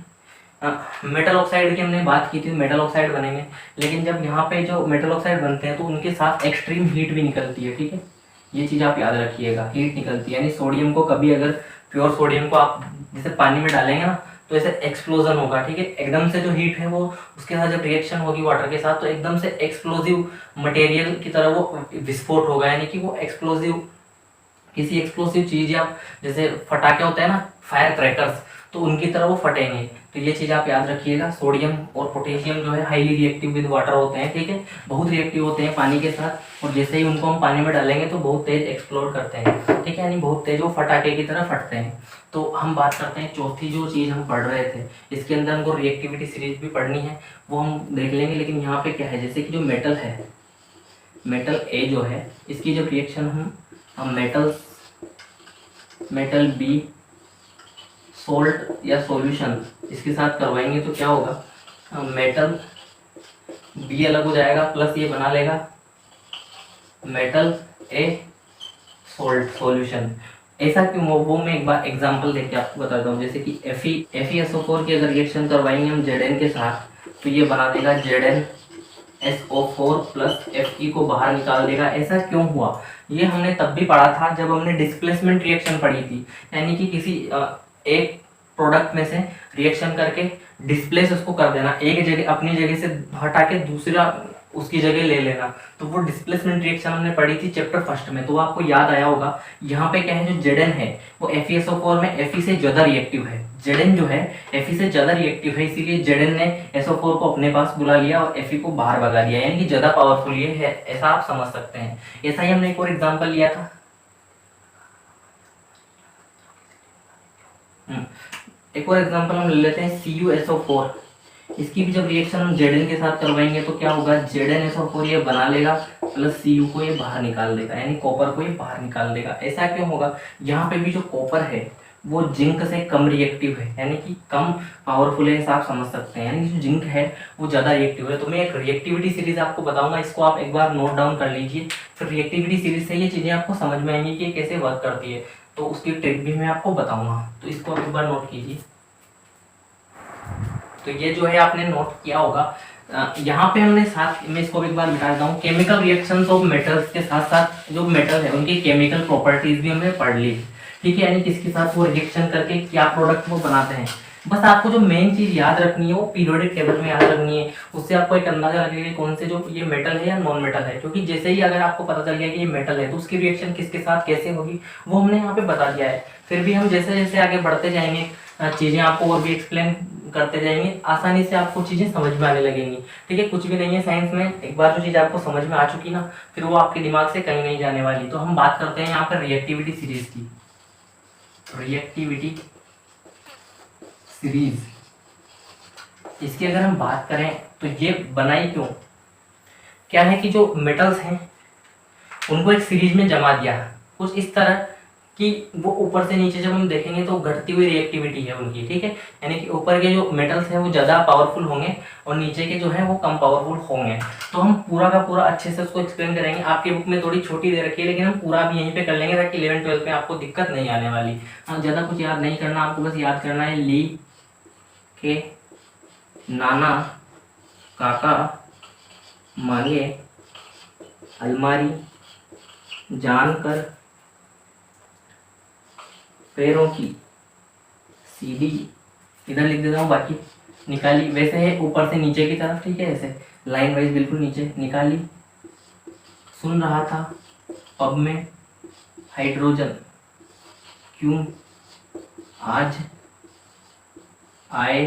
मेटल ऑक्साइड की हमने बात की थी, मेटल ऑक्साइड बनेंगे। लेकिन जब यहाँ पे जो मेटल ऑक्साइड बनते हैं तो उनके साथ एक्सट्रीम हीट भी निकलती है, ठीक है, ये चीज़ आप याद रखिएगा, हीट निकलती है। यानी सोडियम को कभी अगर प्योर सोडियम को आप जैसे पानी में डालेंगे ना तो ऐसे एक्सप्लोजन होगा, ठीक है, एकदम से जो हीट है वो उसके साथ जब रिएक्शन होगी वाटर के साथ तो एकदम से एक्सप्लोजिव मटेरियल की तरह वो विस्फोट होगा, यानी कि वो एक्सप्लोजिव, किसी एक्सप्लोसिव चीज या जैसे फटाके होते हैं ना फायर क्रैकर्स, तो उनकी तरह वो फटेंगे। तो ये चीज आप याद रखिएगा। सोडियम और पोटेशियम जो है हाईली रिएक्टिव विद वाटर होते हैं, ठीक है, बहुत रिएक्टिव होते हैं पानी के साथ, और जैसे ही उनको हम पानी में डालेंगे तो बहुत तेज एक्सप्लोड करते हैं, ठीक है, यानी बहुत तेज वो फटाके की तरह फटते हैं। तो हम बात करते हैं चौथी जो चीज हम पढ़ रहे थे, इसके अंदर हमको रिएक्टिविटी सीरीज भी पढ़नी है, वो हम देख लेंगे। लेकिन यहाँ पे क्या है, जैसे कि जो मेटल है, मेटल ए जो है, इसकी जब रिएक्शन हम मेटल बी सोल्ट या सॉल्यूशन इसके साथ करवाएंगे तो क्या होगा, मेटल बी अलग हो जाएगा प्लस ये बना लेगा मेटल ए सोल्ट सॉल्यूशन। ऐसा क्यों हो वो मैं एक बार एग्जांपल देके आपको बताता हूँ। जैसे कि FeSO4 की अगर रिएक्शन करवाएंगे हम Zn के साथ तो ये बना देगा ZnSO4 प्लस Fe को बाहर निकाल देगा। ऐसा क्यों हुआ ये हमने तब भी पढ़ा था जब हमने डिस्प्लेसमेंट रिएक्शन पढ़ी थी, यानी कि किसी एक प्रोडक्ट में से रिएक्शन करके डिस्प्लेस उसको कर देना, एक जगह अपनी जगह से हटा के दूसरा उसकी जगह ले लेना। तो वो डिस्प्लेसमेंट रिएक्शन हमने पढ़ी थी चैप्टर फर्स्ट में, तो वो आपको याद आया होगा। यहाँ पे क्या है, जो Zn है वो FeSO4 में Fe से ज्यादा रिएक्टिव है। Zn जो है Fe से ज्यादा रिएक्टिव है, इसीलिए Zn ने SO4 को अपने पास बुला लिया और Fe को बाहर भगा दिया, यानी कि ज्यादा पावरफुल ये है, ऐसा आप समझ सकते हैं। ऐसा ही हमने एक और एग्जाम्पल लिया था, एक और एग्जांपल हम ले लेते हैं CuSO4। इसकी भी जब रिएक्शन हम Zn के साथ करवाएंगे तो क्या होगा, ZnSO4 ये बना लेगा प्लस Cu को ये बाहर निकाल देगा, यानी कॉपर को ये बाहर निकाल देगा। ऐसा क्यों होगा, यहाँ पे भी जो कॉपर है वो जिंक से कम रिएक्टिव है, यानी कि कम पावरफुल है, ऐसा आप समझ सकते हैं। यानी कि जो जिंक है वो ज़्यादा रिएक्टिव है। तो मैं एक रिएक्टिविटी सीरीज आपको बताऊंगा, इसको आप एक बार नोट डाउन कर लीजिए। फिर रिएक्टिविटी सीरीज से ये चीज़ें आपको समझ में आएंगी कि कैसे वर्क करती है, तो उसकी ट्रिक भी मैं आपको बताऊंगा। तो इसको आप एक बार नोट कीजिए। तो ये जो है आपने नोट किया होगा, यहाँ पे हमने साथ में इसको एक बार मिटा देता हूँ। केमिकल रिएक्शंस ऑफ मेटल्स के साथ साथ जो मेटल है उनकी केमिकल प्रॉपर्टीज भी हमने पढ़ ली, ठीक है। यानी किसके साथ वो रिएक्शन करके क्या प्रोडक्ट वो बनाते हैं। बस आपको जो मेन चीज याद रखनी है वो पीरियोडिक टेबल में याद रखनी है। उससे आपको एक अंदाजा लगेगा कौन से जो ये मेटल है या नॉन मेटल है, क्योंकि जैसे ही अगर आपको पता चल गया कि ये मेटल है तो उसकी रिएक्शन किसके साथ कैसे होगी वो हमने यहाँ पे बता दिया है। फिर भी हम जैसे जैसे आगे बढ़ते जाएंगे चीजें आपको और भी एक्सप्लेन करते जाएंगे, आसानी से आपको चीजें समझ में आने लगेंगी, ठीक है। कुछ भी नहीं है साइंस में, एक बार जो चीज आपको समझ में आ चुकी ना फिर वो आपके दिमाग से कहीं नहीं जाने वाली। तो हम बात करते हैं यहाँ पर रिएक्टिविटी सीरीज की। रिएक्टिविटी सीरीज, इसकी अगर हम बात करें तो ये बनाई क्यों, क्या है कि जो मेटल्स हैं उनको एक सीरीज में जमा दिया कुछ इस तरह कि वो ऊपर से नीचे जब हम देखेंगे तो घटती हुई रिएक्टिविटी है उनकी, ठीक है। यानी कि ऊपर के जो मेटल्स हैं वो ज़्यादा पावरफुल होंगे और नीचे के जो है वो कम पावरफुल होंगे। तो हम पूरा का पूरा अच्छे से उसको एक्सप्लेन करेंगे। आपकी बुक में थोड़ी छोटी दे रखी है लेकिन हम पूरा भी यहीं पे कर लेंगे ताकि 11-12 में आपको दिक्कत नहीं आने वाली। हाँ, ज़्यादा कुछ याद नहीं करना, आपको बस याद करना है ली के नाना काका मांगे अलमारी जानकर पैरों की सीधी, इधर लिख देता हूँ बाकी निकाली, वैसे है ऊपर से नीचे की तरफ, ठीक है, ऐसे लाइन वाइज बिल्कुल नीचे निकाली। सुन रहा था पब में हाइड्रोजन क्यों आज आए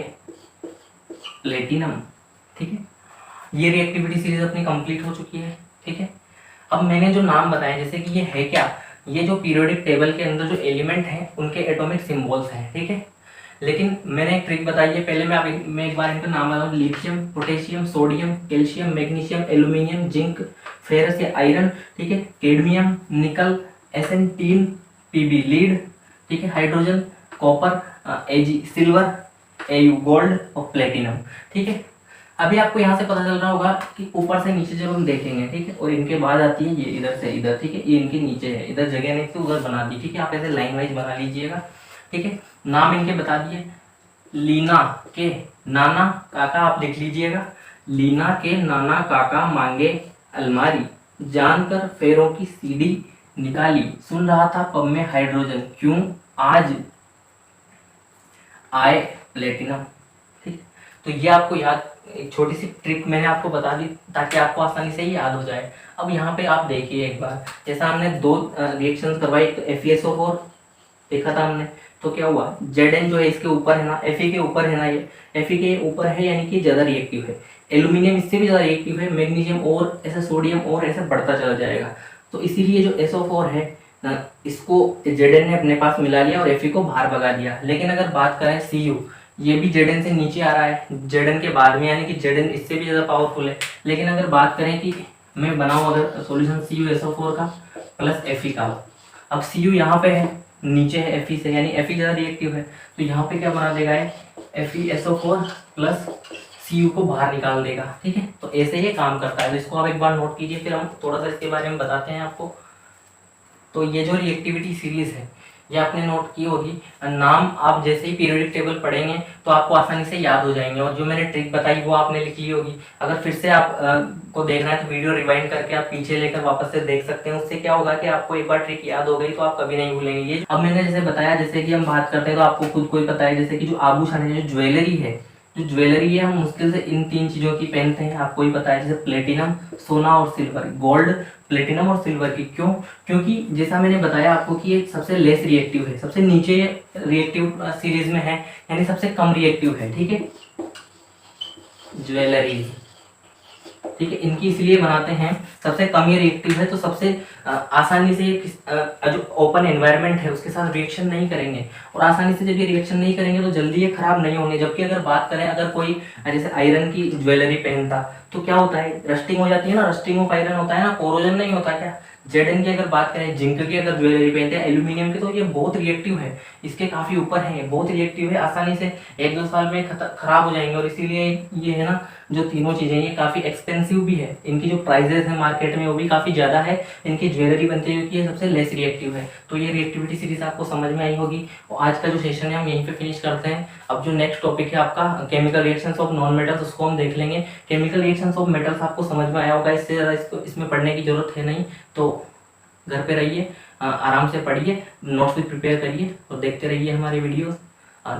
प्लेटिनम, ठीक है। ये रिएक्टिविटी सीरीज अपनी कंप्लीट हो चुकी है, ठीक है। अब मैंने जो नाम बताए जैसे कि ये है क्या, ये जो पीरियोडिक टेबल के अंदर जो एलिमेंट हैं उनके एटॉमिक सिंबल्स हैं, ठीक है। लेकिन मैंने एक ट्रिक बताई है, पहले मैं एक बार इनका नाम बताऊँ। Lithium, potassium, sodium, calcium, magnesium, aluminium, zinc, ferrous या आयरन, ठीक है, कैडमियम, निकल, एसएन, टीन, पीबी, लीड, ठीक है, हाइड्रोजन, कॉपर, एजी, सिल्वर, एयू, गोल्ड और प्लेटिनम, ठीक है। अभी आपको यहाँ से पता चल रहा होगा कि ऊपर से नीचे जब हम देखेंगे, ठीक है, और इनके बाद आती है ये इधर से इधर, ठीक है, ये इनके नीचे है, इधर जगह नहीं तो उधर बना दी, ठीक है। आप ऐसे लाइन वाइज बना लीजिएगा, ठीक है। नाम इनके बता दिए, लीना के नाना काका, आप लिख लीजिएगा, लीना के नाना काका मांगे अलमारी जानकर पैरों की सीढ़ी निकाली, सुन रहा था पब में हाइड्रोजन क्यों आज आए प्लेटिनम, ठीक। तो ये आपको याद, एक छोटी सी ट्रिक मैंने आपको बता दी ताकि आपको आसानी से ही याद हो जाए। अब यहाँ पे आप देखिए एक बार, जैसा हमने दो रिएक्शंस करवाई, तो FeSO4 देखा था हमने, तो क्या हुआ, Zn जो है इसके ऊपर है ना, Fe के ऊपर है ना, ये Fe के ऊपर है यानी कि ज़्यादा रिएक्टिव है। एल्यूमिनियम इससे भी ज़्यादा रिएक्टिव है, मैग्नीशियम और ऐसा सोडियम और ऐसा बढ़ता चला जाएगा। तो इसीलिए जो SO4 है इसको Zn ने अपने पास मिला लिया और Fe को बाहर भगा दिया। लेकिन अगर बात करें Cu, ये भी Zn से नीचे आ रहा है, Zn के बाद में, यानी कि Zn इससे भी ज़्यादा पावरफुल है। लेकिन अगर बात करें कि मैं बनाऊँ अगर सॉल्यूशन CuSO4 का प्लस Fe का, अब Cu यहाँ पे है, नीचे है Fe से, यानी Fe ज़्यादा रिएक्टिव है, तो यहाँ पे क्या बना देगा है FeSO4 प्लस Cu को बाहर निकाल देगा, ठीक है। तो ऐसे ही काम करता है, तो इसको आप एक बार नोट कीजिए, फिर हम थोड़ा सा इसके बारे में बताते हैं आपको। तो ये जो रिएक्टिविटी सीरीज है ये आपने नोट की होगी, नाम आप जैसे ही पीरियोडिक टेबल पढ़ेंगे तो आपको आसानी से याद हो जाएंगे, और जो मैंने ट्रिक बताई वो आपने लिख ली होगी। अगर फिर से आप को देखना है तो वीडियो रिवाइंड करके आप पीछे लेकर वापस से देख सकते हैं। उससे क्या होगा कि आपको एक बार ट्रिक याद हो गई तो आप कभी नहीं भूलेंगे। ये अब मैंने जैसे बताया, जैसे कि हम बात करते हैं तो आपको खुद को ही पता है, जैसे कि जो आभूषण है, जो ज्वेलरी है, हम मुश्किल से इन 3 चीजों की पहनते हैं, आपको ही पता है, जैसे प्लेटिनम, सोना और सिल्वर, गोल्ड, प्लेटिनम और सिल्वर की। क्यों? क्योंकि जैसा मैंने बताया आपको कि ये सबसे लेस रिएक्टिव है, सबसे नीचे रिएक्टिव सीरीज में है, यानी सबसे कम रिएक्टिव है, ठीक है, ज्वेलरी, ठीक है। इनकी इसलिए बनाते हैं, सबसे कम ये रिएक्टिव है तो सबसे आसानी से जो ओपन एनवायरनमेंट है उसके साथ रिएक्शन नहीं करेंगे, और आसानी से जब ये रिएक्शन नहीं करेंगे तो जल्दी ये खराब नहीं होंगे। जबकि अगर बात करें, अगर कोई जैसे आयरन की ज्वेलरी पहनता तो क्या होता है, रस्टिंग हो जाती है ना, रस्टिंग ऑफ आयरन होता है ना, कोरोजन नहीं होता क्या, जेडन की अगर बात करें, जिंक की अगर ज्वेलरी पहनते हैं, एल्यूमिनियम की, तो ये बहुत रिएक्टिव है, इसके काफ़ी ऊपर है, ये बहुत रिएक्टिव है, आसानी से 1-2 साल में खराब हो जाएंगे। और इसीलिए ये है ना, जो तीनों चीज़ें ये काफ़ी एक्सपेंसिव भी है, इनकी जो प्राइजेस है मार्केट में वो भी काफ़ी ज़्यादा है। इनकी ज्वेलरी बनती है क्योंकि ये सबसे लेस रिएक्टिव है। तो ये रिएक्टिविटी सीरीज आपको समझ में आई होगी। और आज का जो सेशन है हम यहीं पे फिनिश करते हैं। अब जो नेक्स्ट टॉपिक है आपका chemical reactions of non metals, उसको हम देख लेंगे। केमिकल रिएक्शंस ऑफ मेटल्स आपको समझ में आया होगा, इससे ज़्यादा इसको इसमें पढ़ने की जरूरत है नहीं। तो घर पे रहिए, आराम से पढ़िए, नोट्स भी प्रिपेयर करिए और देखते रहिए हमारे वीडियोस,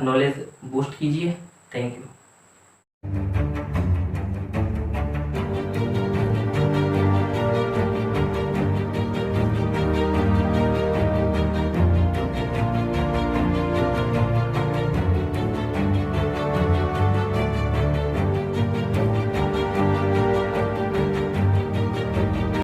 नॉलेज बूस्ट कीजिए। Thank you.